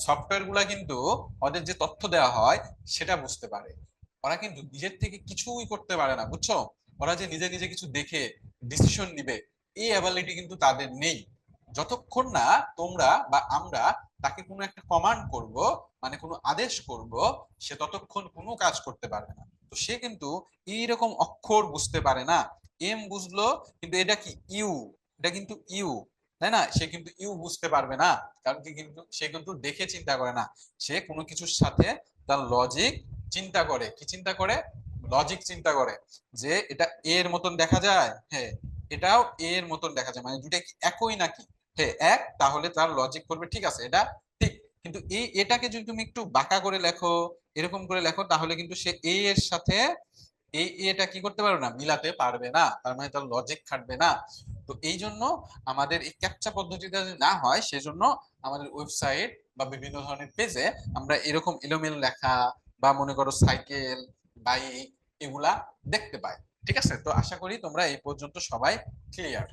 সফটওয়্যার গুলা কিন্তু ওদের যে তথ্য দেওয়া হয় সেটা বুঝতে পারে। ওরা কিন্তু নিজের থেকে কিছুই করতে পারে না, বুঝছো? ওরা যে নিজে নিজে কিছু দেখে ডিসিশন নিবে, এই অ্যাবিলিটি কিন্তু তাদের নেই। যতক্ষণ না তোমরা বা আমরা তাকে কোনো একটা কমান্ড করব, মানে কোনো আদেশ করব, সে ততক্ষণ কোনো কাজ করতে পারবে না। তো সে কিন্তু এইরকম অক্ষর বুঝতে পারে না। এম বুঝলো, কিন্তু এটা কি ইউ, এটা কিন্তু ইউ, তাই না? সে কিন্তু ইউ বুঝতে পারবে না, কারণ কি, কিন্তু সে কিন্তু দেখে চিন্তা করে না, সে কোনো কিছুর সাথে তার লজিক চিন্তা করে। কি চিন্তা করে? লজিক চিন্তা করে, যে এটা এর মতন দেখা যায়, হ্যাঁ এটাও এর মতন দেখা যায়, মানে দুটা কি একই নাকি? হ্যাঁ এক, তাহলে তার লজিক করবে ঠিক আছে এটা ঠিক। কিন্তু এই এটাকে যদি তুমি একটু বাঁকা করে লেখো, এরকম করে লেখো, তাহলে কিন্তু সে এ এর সাথে এই এটা কি করতে পারবে না, মিলাতে পারবে না, তার মানে তার লজিক খাটবে না। তো এই জন্য আমাদের এই ক্যাপচা পদ্ধতিটা যদি না হয়, সেজন্য আমাদের ওয়েবসাইট বা বিভিন্ন ধরনের পেজে আমরা এরকম এলোমেলো লেখা, বা মনে করো সাইকেল, বাইক, এগুলা দেখতে পাই। ঠিক আছে, তো আশা করি তোমরা এই পর্যন্ত সবাই ক্লিয়ার,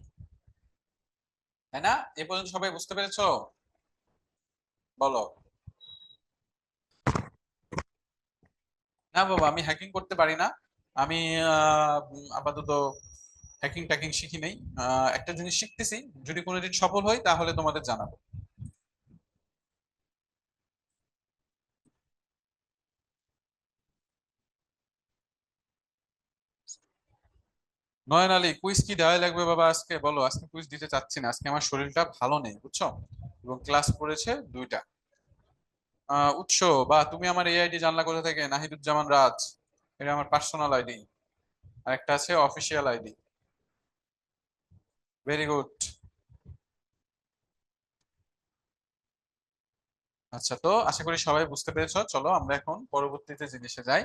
তাই না? এই পর্যন্ত সবাই বুঝতে পেরেছো? বলো। না বাবা, আমি হ্যাকিং করতে পারি না। আমি আপাতত হ্যাকিং ট্যাকিং শিখি নেই। একটা জিনিস শিখতেছি, যদি কোনোদিন সফল হই তাহলে তোমাদের জানাবো। নয়ন আলী, কুইজ কি দেওয়াই লাগবে বাবা আজকে? বলো, আজকে কুইজ দিতে চাচ্ছি না, আজকে আমার শরীরটা ভালো নেই, বুঝছো? এবং ক্লাস পড়েছে দুইটা। উৎস বা তুমি আমার এই আইডি জানলা কোথা থেকে? নাহিদুজ্জামান রাজ, এটা আমার পার্সোনাল আইডি, আর একটা আছে অফিসিয়াল আইডি। Very good. আচ্ছা, তো আশা করি সবাই বুঝতে পেরেছো, চলো আমরা এখন পরবর্তীতে জিনিসে যাই।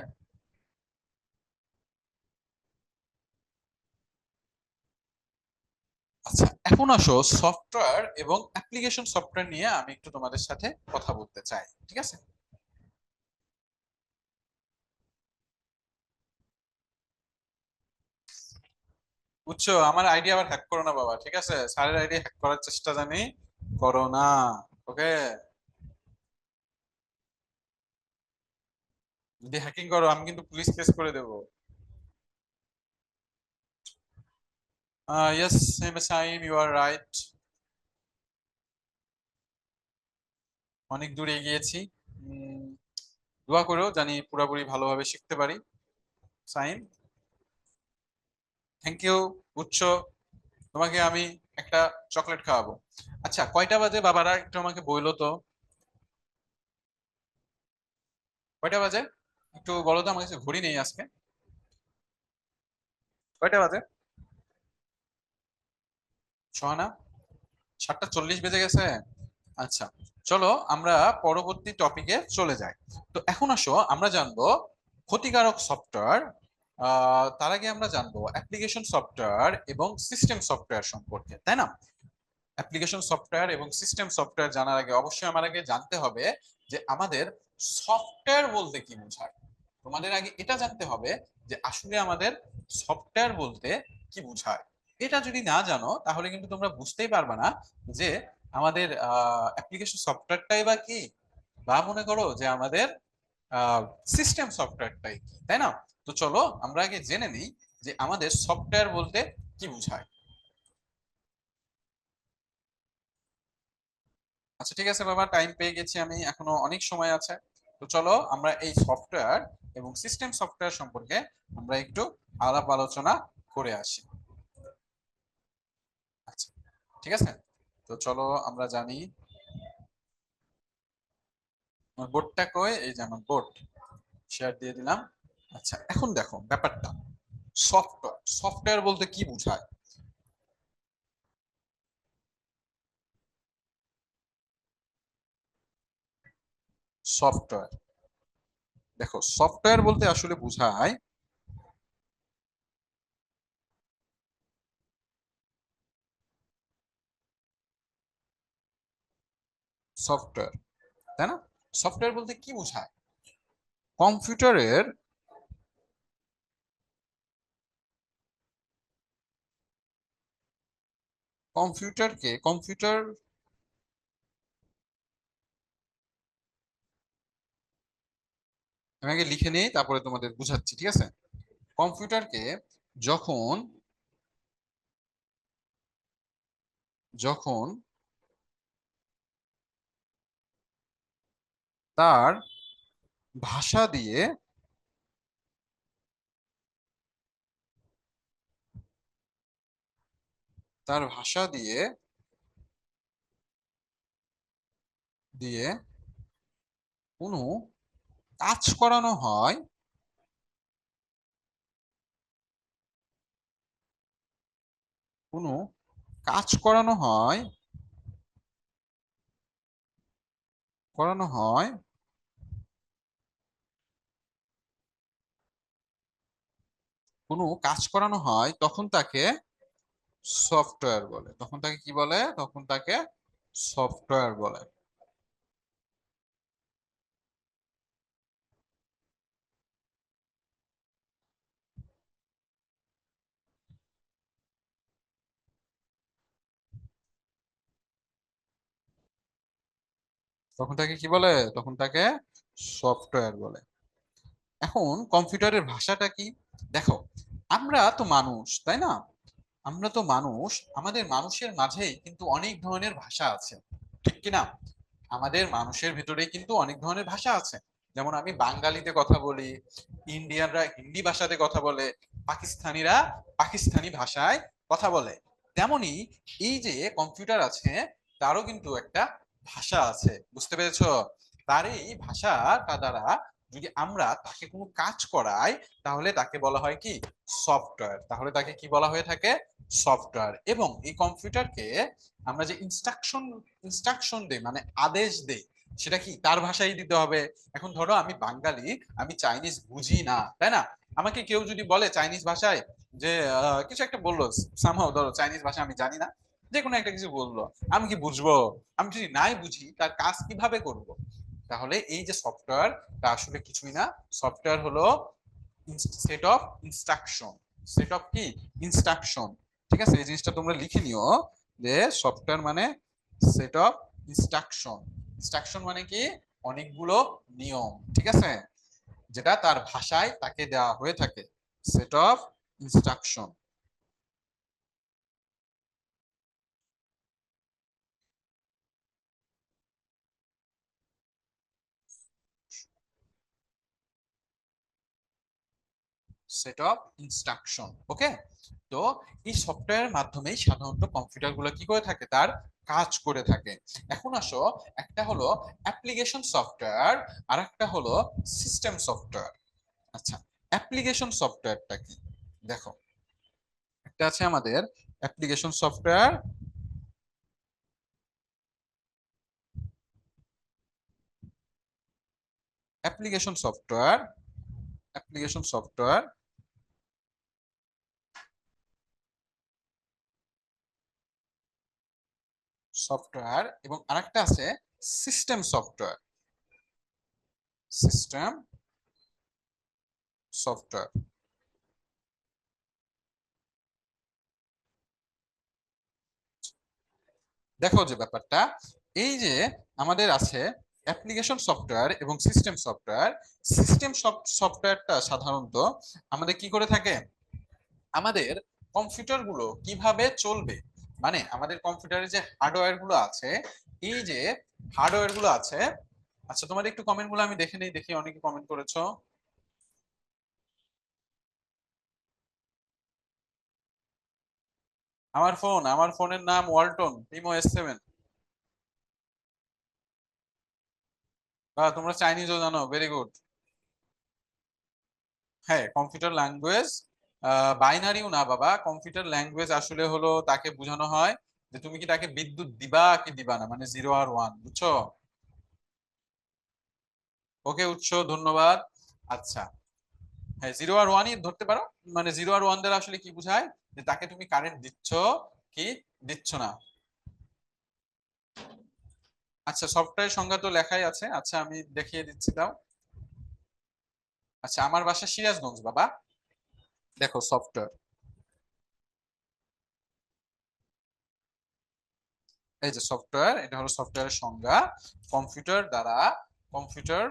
আচ্ছা, এখন আসো সফটওয়্যার এবং অ্যাপ্লিকেশন সফটওয়্যার নিয়ে আমি একটু তোমাদের সাথে কথা বলতে চাই, ঠিক আছে? বুঝছো, আমার আইডি আবার হ্যাক করো না বাবা, ঠিক আছে? স্যারের আইডি হ্যাক করার চেষ্টা জানি করো না। ওকে? যদি হ্যাকিং করো আমি কিন্তু পুলিশ কেস করে দেবো। Yes Saim, you are right. অনেক দূরে এগিয়েছি। উম, দোয়া করো জানি পুরোপুরি ভালোভাবে শিখতে পারি। Saim, thank you. বুঝছো, তোমাকে আমি একটা চকলেট খাওয়াবো। আচ্ছা, কয়টা বাজে বাবারা একটু আমাকে বইলো তো। কয়টা বাজে একটু বলো তো, আমার কাছে ঘড়ি নেই আজকে। কয়টা বাজে? সোহানা, 7:40 বেজে গেছে। আচ্ছা, চলো আমরা পরবর্তী টপিকে চলে যাই। তো এখন আসো আমরা জানবো ক্ষতিকারক সফটওয়্যার। তার আগে আমরা জানবো অ্যাপ্লিকেশন সফটওয়্যার এবং সিস্টেম সফটওয়্যার সম্পর্কে, তাই না? অ্যাপ্লিকেশন সফটওয়্যার এবং সিস্টেম সফটওয়্যার জানার আগে অবশ্যই আমার আগে জানতে হবে যে আমাদের সফটওয়্যার বলতে কি বোঝায়। তোমাদের আগে এটা জানতে হবে যে আসলে আমাদের সফটওয়্যার বলতে কি বোঝায়। এটা যদি না জানো তাহলে কিন্তু তোমরা বুঝতেই পারবে না যে আমাদের অ্যাপ্লিকেশন সফটওয়্যারটাই বা কি, বা মনে করো যে আমাদের সিস্টেম সফটওয়্যারটাই কি, তাই না? তো চলো আমরা আগে জেনে নিই যে আমাদের সফটওয়্যার বলতে কি বোঝায়। আচ্ছা ঠিক আছে বাবা, টাইম পেয়ে গেছি আমি, এখনো অনেক সময় আছে। তো চলো আমরা এই সফটওয়্যার এবং সিস্টেম সফটওয়্যার সম্পর্কে আমরা একটু আলাপ আলোচনা করে আসি। আচ্ছা ঠিক আছে, তো চলো আমরা জানি। আমার বোর্ডটা কই? এই যে আমার বোর্ড, শেয়ার দিয়ে দিলাম। আচ্ছা, এখন দেখো ব্যাপারটা, সফটওয়্যার সফটওয়্যার বলতে কি বোঝায়। সফটওয়্যার, দেখো সফটওয়্যার বলতে আসলে বোঝায় সফটওয়্যার, তাই না? সফটওয়্যার বলতে কি বোঝায়? কম্পিউটারের, কম্পিউটার, আমি আগে লিখে নিই তারপরে তোমাদের বুঝাচ্ছি, ঠিক আছে? কম্পিউটারকে যখন যখন তার ভাষা দিয়ে, তার ভাষা দিয়ে দিয়ে কোনো কাজ করানো হয়, কোনো কাজ করানো হয় কোনো কাজ করানো হয়, তখন তাকে সফটওয়্যার বলে। তখন তাকে কি বলে? তখন তাকে সফটওয়্যার বলে। তখন তাকে কি বলে? তখন তাকে সফটওয়্যার বলে। এখন কম্পিউটারের ভাষাটা কি? দেখো, আমরা তো মানুষ, তাই না? আমরা তো মানুষ, আমাদের মানুষের মাঝেই কিন্তু অনেক ধরনের ভাষা আছে, ঠিক কি না? আমাদের মানুষের ভিতরে কিন্তু অনেক ধরনের ভাষা আছে। যেমন আমি বাঙালিতে কথা বলি, ইন্ডিয়ানরা হিন্দি ভাষাতে কথা বলে, পাকিস্তানিরা পাকিস্তানি ভাষায় কথা বলে, তেমনি এই যে কম্পিউটার আছে তারও কিন্তু একটা ভাষা আছে, বুঝতে পেরেছো? তার এই ভাষাটা দ্বারা যদি আমরা তাকে কোনো কাজ করাই তাহলে তাকে বলা হয় কি সফটওয়্যার, তাহলে তাকে কি বলা হয়ে থাকে সফটওয়্যার। এবং এই কম্পিউটারকে আমরা যে ইনস্ট্রাকশন দেই মানে আদেশ দেই সেটা কি তার ভাষায় দিতে হবে। এখন ধরো আমি বাঙালি, আমি চাইনিজ বুঝি না, তাই না? আমাকে কেউ যদি বলে চাইনিজ ভাষায় যে কিছু একটা বললো, সামহাও ধরো চাইনিজ ভাষা আমি জানি না, যে কোনো একটা কিছু বললো, আমি কি বুঝবো? আমি যদি নাই বুঝি তার কাজ কিভাবে করব? তাহলে এই যে সফটওয়্যার তা আসলে কিছুই না, সফটওয়্যার হলো set of instruction. Set of কি ইনস্ট্রাকশন। ঠিক আছে, এই জিনিসটা তোমরা লিখে নিও যে সফটওয়্যার মানে সেট অফ ইনস্ট্রাকশন। ইনস্ট্রাকশন মানে কি অনেকগুলো নিয়ম, ঠিক আছে, যেটা তার ভাষায় তাকে দেওয়া হয়ে থাকে, set of instruction. Set of instruction, okay. তো এই সফটওয়্যারের মাধ্যমেই সাধারণত কম্পিউটার গুলো কি করে থাকে তার কাজ করে থাকে। এখন আসো, একটা হলো অ্যাপ্লিকেশন সফটওয়্যার আর একটা হলো সিস্টেম সফটওয়্যার। আচ্ছা, অ্যাপ্লিকেশন সফটওয়্যারটা কি দেখো, একটা আছে আমাদের application software, application software, application software, software এবং আরেকটা আছে সিস্টেম সফটওয়্যার, সিস্টেম সফটওয়্যার। দেখো যে ব্যাপারটা, এই যে আমাদের আছে অ্যাপ্লিকেশন সফটওয়্যার এবং সিস্টেম সফটওয়্যার। সিস্টেম সফটওয়্যারটা সাধারণত আমাদের কি করে থাকে, আমাদের কম্পিউটার গুলো কিভাবে চলবে, মানে আমাদের কম্পিউটারে যে হার্ডওয়্যার গুলো আছে, এই যে হার্ডওয়্যার গুলো আছে। আচ্ছা, তোমাদের একটু কমেন্ট গুলো আমি দেখে নেই, দেখি অনেকে কমেন্ট করেছো। আমার ফোনের নাম ওয়ালটন টিমো S7। বা তোমরা চাইনিজও জানো, ভেরি গুড। হ্যাঁ, কম্পিউটার ল্যাঙ্গুয়েজ বাইনারিও না বাবা, কম্পিউটার ল্যাঙ্গুয়েজ আসলে হলো তাকে বোঝানো হয় যে তুমি কি তাকে বিদ্যুৎ দিবা কি দিবা না, মানে 0 আর 1, বুঝছো? ওকে উৎস, ধন্যবাদ। আচ্ছা, হ্যাঁ 0 আর 1ই ধরতে পারো, মানে 0 আর 1 দ্বারা আসলে কি বোঝায় যে তাকে তুমি কারেন্ট দিচ্ছ কি দিচ্ছ না। আচ্ছা, সফটওয়্যার সংজ্ঞা তো লেখাই আছে, আচ্ছা আমি দেখিয়ে দিচ্ছি, দাও। আচ্ছা, আমার বাসা সিরাজগঞ্জ বাবা। দেখো সফটওয়্যার, এই যে সফটওয়্যার, এটা হলো সফটওয়্যারের সংজ্ঞা। কম্পিউটার দ্বারা, কম্পিউটার,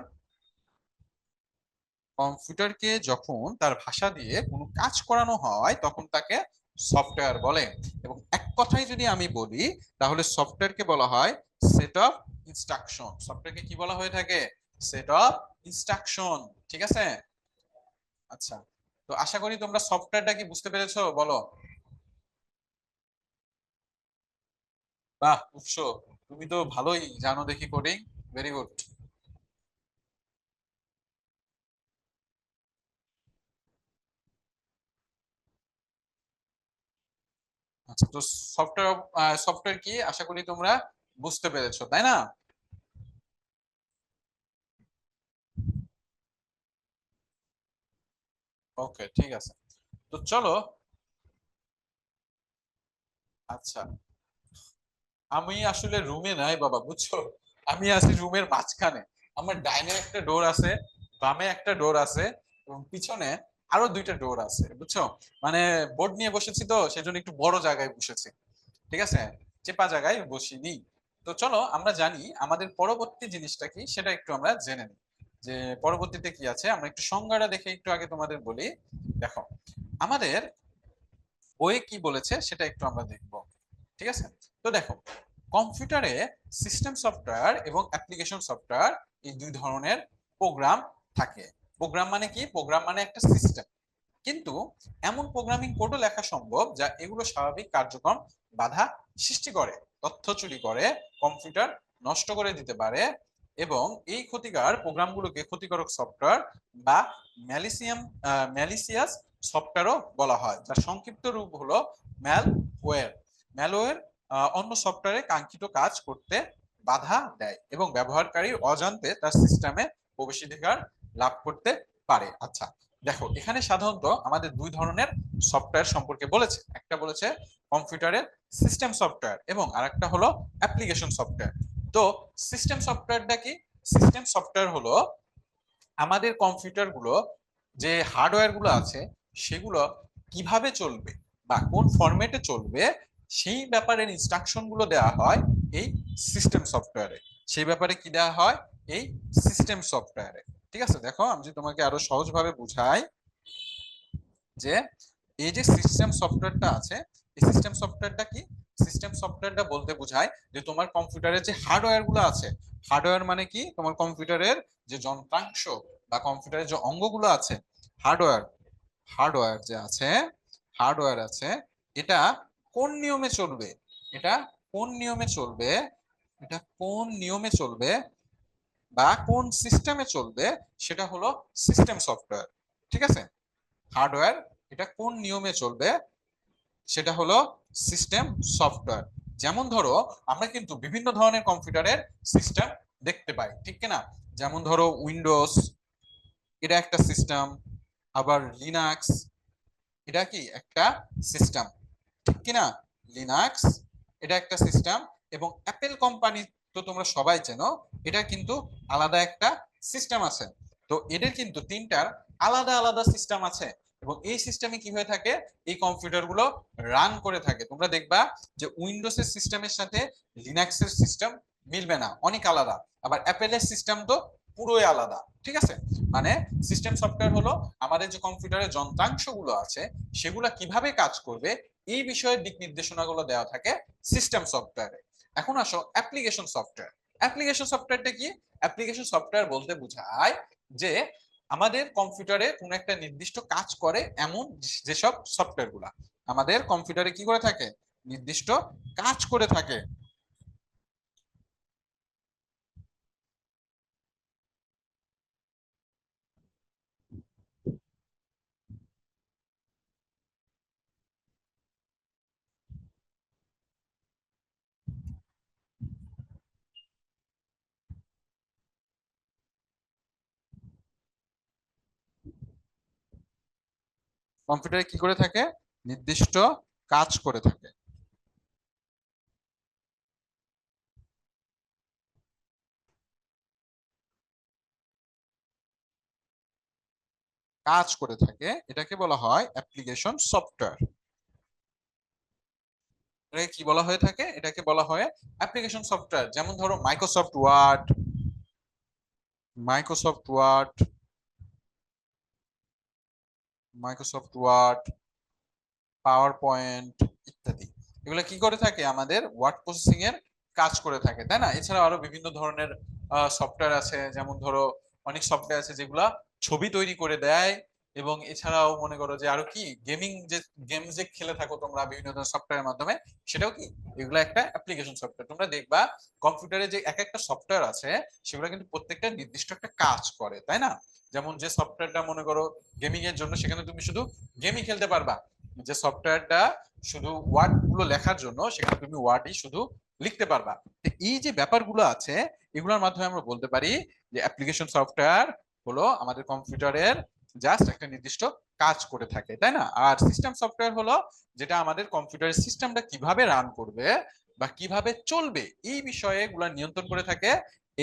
কম্পিউটারকে যখন তার ভাষা দিয়ে কোনো কাজ করানো হয় তখন তাকে সফটওয়্যার বলে। এবং এক কথায় যদি আমি বলি তাহলে সফটওয়্যারকে বলা হয় সেট অফ ইনস্ট্রাকশন। সফটওয়্যারকে কি বলা হয়ে থাকে, সেট অফ ইনস্ট্রাকশন, ঠিক আছে। আচ্ছা, তো আশা করি তোমরা সফটওয়্যারটা কি বুঝতে পেরেছো, বলো। বাহ উৎস, তুমি তো ভালোই জানো দেখি কোডিং, ভেরি গুড। আচ্ছা, তো সফটওয়্যার, সফটওয়্যার কি আশা করি তোমরা বুঝতে পেরেছো, তাই না? ওকে, ঠিক আছে। তো চলো। আচ্ছা, আমি আসলে রুমে নাই বাবা, বুঝছো? আমি আছি রুমের মাঝখানে। আমার ডাইনে একটা ডোর আছে, বামে একটা ডোর আছে, এবং পিছনে আরো দুইটা ডোর আছে, বুঝছো? মানে বোর্ড নিয়ে বসেছি তো সেজন্য একটু বড় জায়গায় বসেছি, ঠিক আছে, চেপা জায়গায় বসিনি। তো চলো আমরা জানি আমাদের পরবর্তী জিনিসটা কি সেটা একটু আমরা জেনে নিই, যে পরবর্তীতে কি আছে। আমরা একটু সংজ্ঞাটা দেখে একটু আগে তোমাদের বলি। দেখো, আমাদের বইয়ে কি বলেছে সেটা একটু আমরা দেখবো, ঠিক আছে। তো দেখো, কম্পিউটারে সিস্টেম সফটওয়্যার এবং অ্যাপ্লিকেশন সফটওয়্যার এই দুই ধরনের প্রোগ্রাম থাকে। প্রোগ্রাম মানে কি, প্রোগ্রাম মানে একটা সিস্টেম, কিন্তু এমন প্রোগ্রামিং কোডও লেখা সম্ভব যা এগুলো স্বাভাবিক কার্যক্রম বাধা সৃষ্টি করে, তথ্য চুরি করে, কম্পিউটার নষ্ট করে দিতে পারে, এবং এই ক্ষতিকর প্রোগ্রামগুলোকে ক্ষতিকারক সফটওয়্যার বা ম্যালিসিয়াস সফটওয়্যারও বলা হয়, যার সংক্ষিপ্ত রূপ হলো ম্যালওয়্যার। ম্যালওয়্যার অন্য সফটওয়্যারে কাঙ্ক্ষিত কাজ করতে বাধা দেয় এবং ব্যবহারকারীর অজান্তে তার সিস্টেমে প্রবেশাধিকার লাভ করতে পারে। আচ্ছা, দেখো এখানে সাধারণত আমাদের দুই ধরনের সফটওয়্যার সম্পর্কে বলেছে, একটা বলেছে কম্পিউটারের সিস্টেম সফটওয়্যার এবং আরেকটা হলো অ্যাপ্লিকেশন সফটওয়্যার। তো সিস্টেম সফটওয়্যারটা কি? সিস্টেম সফটওয়্যার হলো আমাদের কম্পিউটার গুলো, যে হার্ডওয়্যার গুলো আছে সেগুলো কিভাবে চলবে বা কোন ফরম্যাটে চলবে সেই ব্যাপারে ইনস্ট্রাকশন গুলো দেওয়া হয় এই সিস্টেম সফটওয়্যারে। সেই ব্যাপারে কি দেওয়া হয় এই সিস্টেম সফটওয়্যারে। ঠিক আছে, দেখো আমি যদি তোমাকে আরো সহজভাবে বুঝাই, যে এই যে সিস্টেম সফটওয়্যারটা আছে, এই সিস্টেম সফটওয়্যারটা কি? সিস্টেম সফটওয়্যারটা বলতে বোঝায় যে তোমার কম্পিউটারের যে হার্ডওয়্যার গুলো আছে, হার্ডওয়্যার মানে কি, তোমার কম্পিউটারের যে যন্ত্রাংশ বা কম্পিউটারের যে অঙ্গগুলো আছে, হার্ডওয়্যার, হার্ডওয়্যার যে আছে, হার্ডওয়্যার আছে, এটা কোন নিয়মে চলবে, এটা কোন নিয়মে চলবে, এটা কোন নিয়মে চলবে বা কোন সিস্টেমে চলবে, সেটা হলো সিস্টেম সফটওয়্যার। ঠিক আছে, হার্ডওয়্যার এটা কোন নিয়মে চলবে সেটা হলো সিস্টেম সফটওয়্যার। যেমন ধরো আমরা কিন্তু বিভিন্ন ধরনের কম্পিউটারের সিস্টেম দেখতে পাই, ঠিক কিনা? যেমন ধরো উইন্ডোজ, এটা একটা সিস্টেম, আবার লিনাক্স, এটা কি একটা সিস্টেম, ঠিক কিনা? লিনাক্স এটা একটা সিস্টেম, এবং অ্যাপেল কোম্পানি তো তোমরা সবাই চেনো, এটা কিন্তু আলাদা একটা সিস্টেম আছে। তো এদের কিন্তু তিনটার আলাদা আলাদা সিস্টেম আছে, এবং এই সিস্টেমে কি হয়ে থাকে, এই কম্পিউটার গুলো রান করে থাকে। তোমরা দেখবা যে উইন্ডোজের সিস্টেমের সাথে লিনাক্সের সিস্টেম মিলবে না, অনেক আলাদা। আবার অ্যাপেলের সিস্টেম তো পুরোই আলাদা। ঠিক আছে, মানে সিস্টেম সফটওয়্যার হলো আমাদের যে কম্পিউটারের যন্ত্রাংশগুলো আছে সেগুলা কিভাবে কাজ করবে এই বিষয়ে দিক নির্দেশনাগুলো দেওয়া থাকে সিস্টেম সফটওয়্যারে। এখন আসো অ্যাপ্লিকেশন সফটওয়্যার। অ্যাপ্লিকেশন সফটওয়্যারটা কি? অ্যাপ্লিকেশন সফটওয়্যার বলতে বোঝায় যে আমাদের কম্পিউটারে কোনো একটা নির্দিষ্ট কাজ করে এমন যেসব সফটওয়্যার গুলা আমাদের কম্পিউটারে কি করে থাকে, নির্দিষ্ট কাজ করে থাকে। কম্পিউটারে কি করে থাকে, নির্দিষ্ট কাজ করে থাকে, কাজ করে থাকে, এটাকে বলা হয় অ্যাপ্লিকেশন সফটওয়্যার। এটাকে কি বলা হয়ে থাকে, এটাকে বলা হয় অ্যাপ্লিকেশন সফটওয়্যার। যেমন ধরো Microsoft Word, Microsoft Word, Microsoft Word, PowerPoint ইত্যাদি, এগুলো কি করে থাকে, আমাদের ওয়ার্ড প্রসেসিং এর কাজ করে থাকে, তাই না? এছাড়াও আরো বিভিন্ন ধরনের সফটওয়্যার আছে, যেমন ধরো অনেক সফটওয়্যার আছে যেগুলা ছবি তৈরি করে দেয়, এবং এছাড়াও মনে করো যে আরো কি গেমিং, যে গেম যে খেলে থাকো তোমরা বিভিন্ন ধরনের সফটওয়্যারের মাধ্যমে, সেটাও কি, এগুলো একটা অ্যাপ্লিকেশন সফটওয়্যার। তোমরা দেখবা কম্পিউটারে যে এক একটা সফটওয়্যার আছে সেগুলো কিন্তু প্রত্যেকটা নির্দিষ্ট একটা কাজ করে, তাই না? যেমন যে সফটওয়্যারটা মনে করো গেমিং এর জন্য, সেখানে তুমি শুধু গেমই খেলতে পারবা। যে সফটওয়্যারটা শুধু ওয়ার্ড গুলো লেখার জন্য, সেখানে তুমি ওয়ার্ডই শুধু লিখতে পারবা। তো এই যে ব্যাপারগুলো আছে, এগুলোর মাধ্যমে আমরা বলতে পারি যে অ্যাপ্লিকেশন সফটওয়্যার হলো আমাদের কম্পিউটারের জাস্ট একটা নির্দিষ্ট কাজ করে থাকে, তাই না? আর সিস্টেম সফটওয়্যার হলো যেটা আমাদের কম্পিউটারের সিস্টেমটা কিভাবে রান করবে বা কিভাবে চলবে এই বিষয়ে গুলা নিয়ন্ত্রণ করে থাকে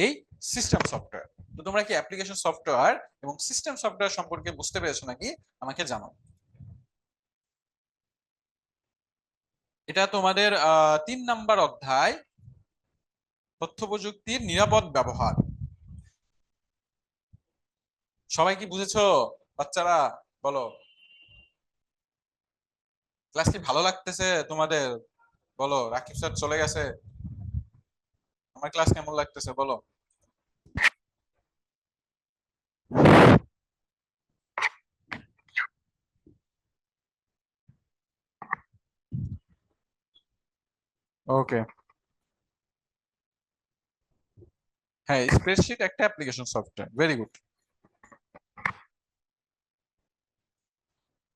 এই সিস্টেম সফটওয়্যার। তো তোমরা কি অ্যাপ্লিকেশন সফটওয়্যার এবং সিস্টেম সফটওয়্যার সম্পর্কে বুঝতে পেরেছো নাকি, আমাকে জানাও। এটা তোমাদের 3 নাম্বার অধ্যায়, তথ্য প্রযুক্তির নিরাপদ ব্যবহার। সবাই কি বুঝেছো বাচ্চারা? বলো, ক্লাস কি ভালো লাগতেছে তোমাদের? বলো, রাকিব স্যার চলে গেছে, আমার ক্লাস কেমন লাগতেছে বলো। ওকে, হ্যাঁ স্প্রেডশিট একটা অ্যাপ্লিকেশন সফটওয়্যার, ভেরি গুড।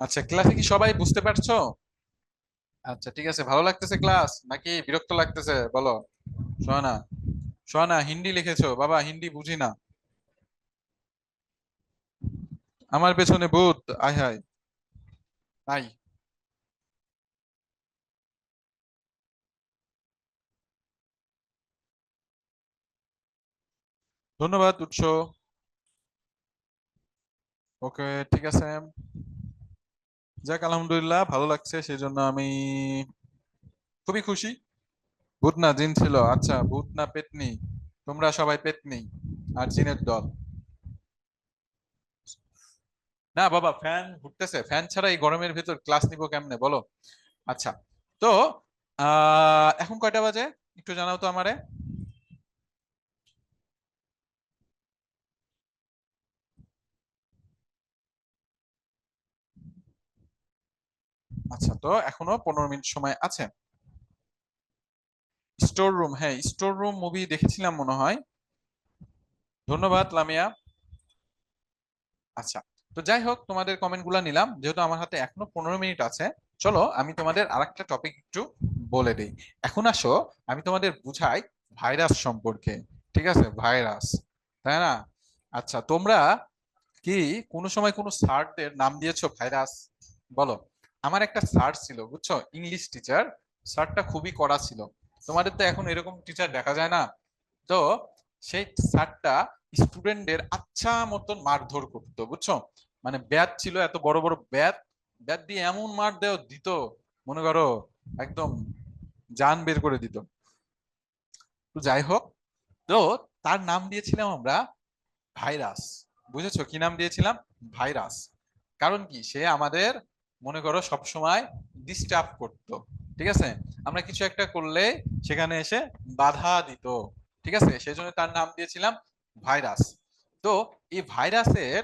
আচ্ছা, ক্লাসে কি সবাই বুঝতে পারছো? আচ্ছা ঠিক আছে, ভালো লাগতেছে ক্লাস নাকি বিরক্ত লাগতেছে বলো? সোহানা, সোহানা হিন্দি লিখেছো বাবা, হিন্দি বুঝি না। আমার পেছনে ভূত, আয় হায়। নাই। ধন্যবাদ উৎস। ওকে, ঠিক আছে। যাক আলহামদুলিল্লাহ, ভালো লাগছে সেই জন্য আমি খুবই খুশি। ভূত না জিন ছিল, আচ্ছা ভূত না পেতনি, তোমরা সবাই পেতনি আর জিনের দল। না বাবা, ফ্যান ঘুরতেছে, ফ্যান ছাড়া এই গরমের ভিতর ক্লাস নিবো কেমনে বলো? আচ্ছা, তো এখন কয়টা বাজে একটু জানাও তো আমারে। আচ্ছা, তো এখনো 15 মিনিট সময় আছে। স্টোর রুম, হ্যাঁ স্টোর রুম মুভি দেখেছিলাম মনে হয়। ধন্যবাদ লামিয়া। আচ্ছা, তো যাই হোক, তোমাদের কমেন্ট গুলা নিলাম, যেহেতু আমার হাতে এখনো 15 মিনিট আছে। চলো আমি তোমাদের আরেকটা টপিক একটু বলে দিই। এখন আসো, আমি তোমাদের বুঝাই ভাইরাস সম্পর্কে। ঠিক আছে, ভাইরাস, তাই না? আচ্ছা, তোমরা কি কোনো সময় কোনো স্যারদের নাম দিয়েছো ভাইরাস? বলো। আমার একটা স্যার ছিল বুঝছো, ইংলিশ টিচার। স্যারটা খুবই কড়া ছিল। তোমাদের তো এখন এরকম টিচার দেখা যায় না। তো সেই স্যারটা স্টুডেন্টদের আচ্ছা মতন মারধর করতো বুঝছো। মানে ব্যাট ছিল, এত বড় বড় ব্যাট, ব্যাট দিয়ে এমন মার দেও দিত, মনে করো একদম জান বের করে দিত। তো যাই হোক, তো তার নাম দিয়েছিলাম আমরা ভাইরাস। বুঝেছো কি নাম দিয়েছিলাম? ভাইরাস। কারণ কি, সে আমাদের মনে করো সব সময় ডিস্টার্ব করতো। ঠিক আছে, আমরা কিছু একটা করলে সেখানে এসে বাধা দিত। ঠিক আছে, সেই জন্য তার নাম দিয়েছিলাম ভাইরাস। তো এই ভাইরাসের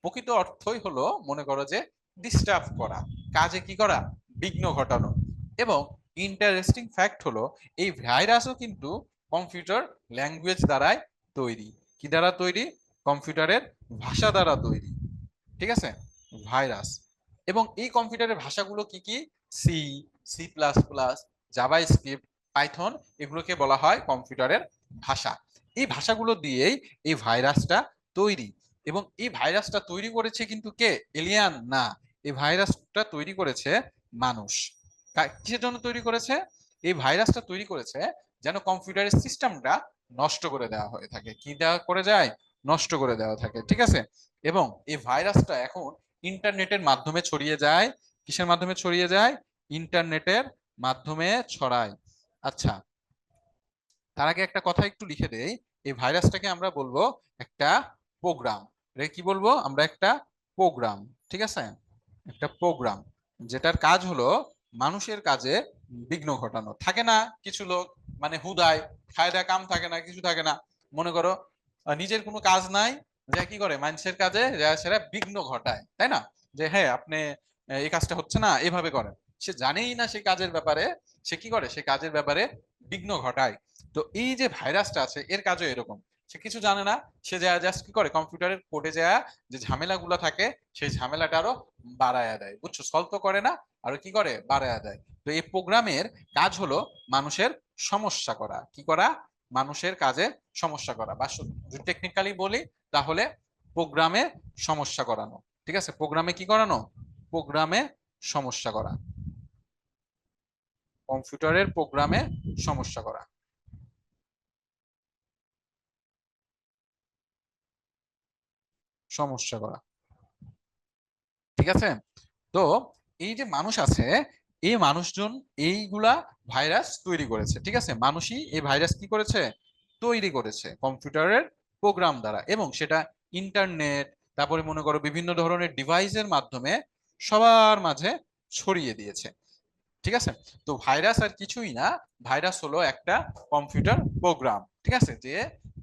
প্রকৃত অর্থই হলো মনে করো যে ডিস্টার্ব করা, কাজে কি করা, বিঘ্ন ঘটানো। এবং ইন্টারেস্টিং ফ্যাক্ট হলো, এই ভাইরাসও কিন্তু কম্পিউটার ল্যাঙ্গুয়েজ দ্বারাই তৈরি। কি দ্বারা তৈরি? কম্পিউটারের ভাষা দ্বারা তৈরি। ঠিক আছে, ভাইরাস। এবং এই কম্পিউটারের ভাষাগুলো কি কি? C, C plus plus, JavaScript, Python, এগুলোকে বলা হয় কম্পিউটারের ভাষা। এই ভাষাগুলো দিয়েই এই ভাইরাসটা তৈরি। এবং এই ভাইরাসটা তৈরি করেছে কিন্তু কে? এলিয়ান না। এই ভাইরাসটা তৈরি করেছে মানুষ। কিসের জন্য তৈরি করেছে? এই ভাইরাসটা তৈরি করেছে যেন কম্পিউটারের সিস্টেমটা নষ্ট করে দেওয়া হয়ে থাকে। কি দেওয়া করে যায়? নষ্ট করে দেওয়া থাকে। ঠিক আছে, এবং এই ভাইরাসটা এখন ইন্টারনেটের মাধ্যমে ছড়িয়ে যায়। কিসের মাধ্যমে ছড়িয়ে যায়? ইন্টারনেটের মাধ্যমে ছড়ায়। আচ্ছা, তার আগে একটা কথা একটু লিখে দেই। এই ভাইরাসটাকে আমরা বলবো একটা প্রোগ্রাম। এটা কি বলবো আমরা? একটা প্রোগ্রাম। ঠিক আছে, একটা প্রোগ্রাম, যেটার কাজ হলো মানুষের কাজে বিঘ্ন ঘটানো। থাকে না কিছু লোক, মানে হুদায় খায় দায় কাম থাকে না, কিছু থাকে না, মনে করো নিজের কোনো কাজ নাই, যা কি করে মানুষের কাজে যা সেটা বিঘ্ন ঘটায়, তাই না? যে হ্যাঁ আপনি এই কাজটা হচ্ছে না, এভাবে করেন। সে জানেই না সে কাজের ব্যাপারে, সে কি করে, সে কাজের ব্যাপারে বিঘ্ন ঘটায়। তো এই যে ভাইরাসটা আছে, এর কাজও এরকম। সে কিছু জানে না, সে যা জাস্ট কি করে, কম্পিউটারের কোডে যা যে ঝামেলাগুলো থাকে, সেই ঝামেলাটা আরো বাড়ায়া দেয় বুঝছো। সলভ তো করে না, আর কি করে, বাড়ায়া দেয়। তো এই প্রোগ্রামের কাজ হলো মানুষের সমস্যা করা। কি করা? মানুষের কাজে সমস্যা করা, বা যদি টেকনিক্যালি বলি তাহলে প্রোগ্রামে সমস্যা করানো। ঠিক আছে, প্রোগ্রামে কি করানো? প্রোগ্রামে সমস্যা করা, কম্পিউটারের প্রোগ্রামে সমস্যা করা, সমস্যা করা। ঠিক আছে, তো এই যে মানুষ আছে, এই মানুষজন এইগুলা ভাইরাস তৈরি করেছে। ঠিক আছে, মানুষই এই ভাইরাস কি করেছে? তৈরি করেছে কম্পিউটারের প্রোগ্রাম দ্বারা, এবং সেটা ইন্টারনেট, তারপরে মনে করো বিভিন্ন ধরনের ডিভাইসের মাধ্যমে সবার মাঝে ছড়িয়ে দিয়েছে। ঠিক আছে, তো ভাইরাস আর কিছুই না, ভাইরাস হলো একটা কম্পিউটার প্রোগ্রাম। ঠিক আছে, যে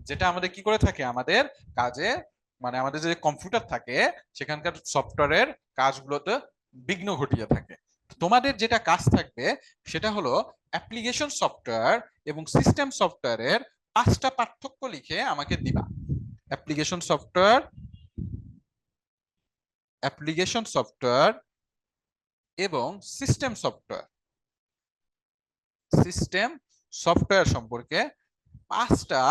যেটা আমাদের কি করে থাকে, আমাদের কাজে, মানে আমাদের যে কম্পিউটার থাকে সেখানকার সফটওয়্যারের কাজগুলোতে বিঘ্ন ঘটিয়ে থাকে। তোমাদের যেটা কাজ থাকবে সেটা হলো অ্যাপ্লিকেশন সফটওয়্যার এবং সিস্টেম সফটওয়্যারের 5টা পার্থক্য লিখে আমাকে দিবা। অ্যাপ্লিকেশন সফটওয়্যার, অ্যাপ্লিকেশন সফটওয়্যার এবং সিস্টেম সফটওয়্যার, সিস্টেম সফটওয়্যার সম্পর্কে 5টা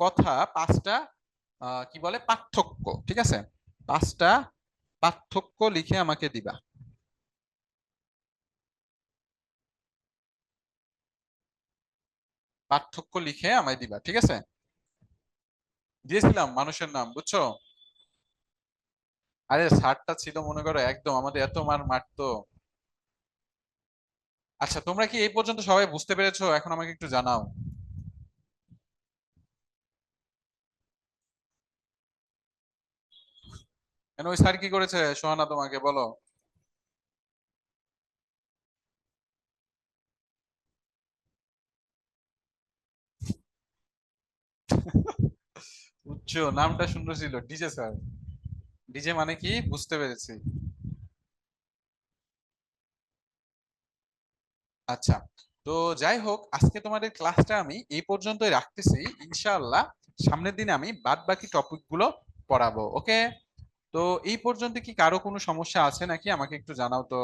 কথা, 5টা কি বলে পার্থক্য, ঠিক আছে? 5টা পার্থক্য লিখে আমাকে দিবা। পার্থক্য লিখে আমায় দিবা, ঠিক আছে? দিয়েছিলাম মানুষের নাম, বুঝছো? আরে স্যারটা ছিল মনে করো একদম আমাদের এত মার মারতো। আচ্ছা, তোমরা কি এই পর্যন্ত সবাই বুঝতে পেরেছো? এখন আমাকে একটু জানাও। কেন, ওই স্যার কি করেছে সোহানা তোমাকে, বলো। বুঝছো, নামটা সুন্দর ছিল, ডিজে স্যার। ডিজে মানে কি বুঝতে পেরেছি। আচ্ছা, তো যাই হোক, আজকে তোমাদের ক্লাসটা আমি এই পর্যন্তই রাখতেছি। ইনশাআল্লাহ সামনের দিনে আমি বাদ বাকি টপিক গুলো পড়াবো, ওকে? তো এই পর্যন্ত কি কারো কোনো সমস্যা আছে নাকি, আমাকে একটু জানাও তো।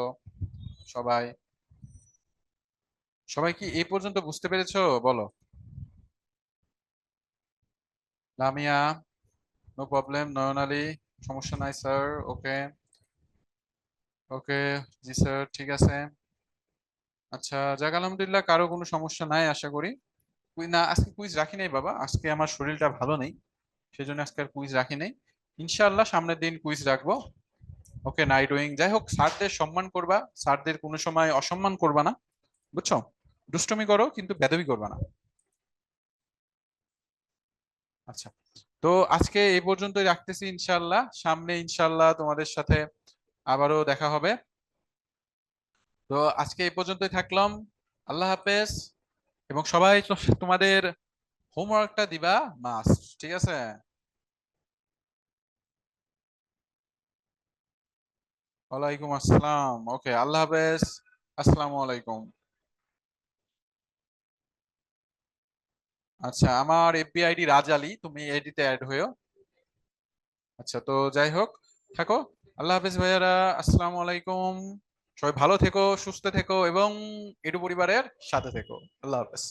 সবাই, সবাই কি এই পর্যন্ত বুঝতে পেরেছো, বলো। Lamia, no problem. নয়ন আলী, সমস্যা নাই স্যার, ওকে। ওকে, জি স্যার, ঠিক আছে। আচ্ছা, যাক আলহামদুলিল্লাহ, কারো কোনো সমস্যা নাই আশা করি। না, আজকে কুইজ রাখি নাই বাবা, আজকে আমার শরীরটা ভালো নেই, সেজন্য আজকে আর কুইজ রাখি নাই। ইনশাআল্লাহ সামনের দিন কুইজ রাখবো। ওকে, নাইট ডুইং। যাই হোক, স্যারদের সম্মান করবা, স্যারদের কোনো সময় অসম্মান করবা না, বুঝছো? দুষ্টুমি করো কিন্তু বেদবি করবা না। আচ্ছা, তো আজকে এই পর্যন্তই রাখতেছি। ইনশাআল্লাহ সামনে ইনশাআল্লাহ তোমাদের সাথে আবারও দেখা হবে। তো আজকে এই পর্যন্তই থাকলাম। আল্লাহ হাফেজ। এবং সবাই তোমাদের হোমওয়ার্কটা দিবা মাস্ট, ঠিক আছে? ওয়ালাইকুম আসসালাম, ওকে, আল্লাহ হাফেজ। আসসালামু আলাইকুম। আচ্ছা, আমার এফবি আইডি রাজ আলী, তুমি আইডিতে অ্যাড হয়েও। আচ্ছা, তো যাই হোক, থাকো। আল্লাহ হাফেজ ভাইয়ারা, আসসালামু আলাইকুম। সবাই ভালো থেকো, সুস্থ থেকো এবং এডু পরিবারের সাথে থেকো। আল্লাহ হাফেজ।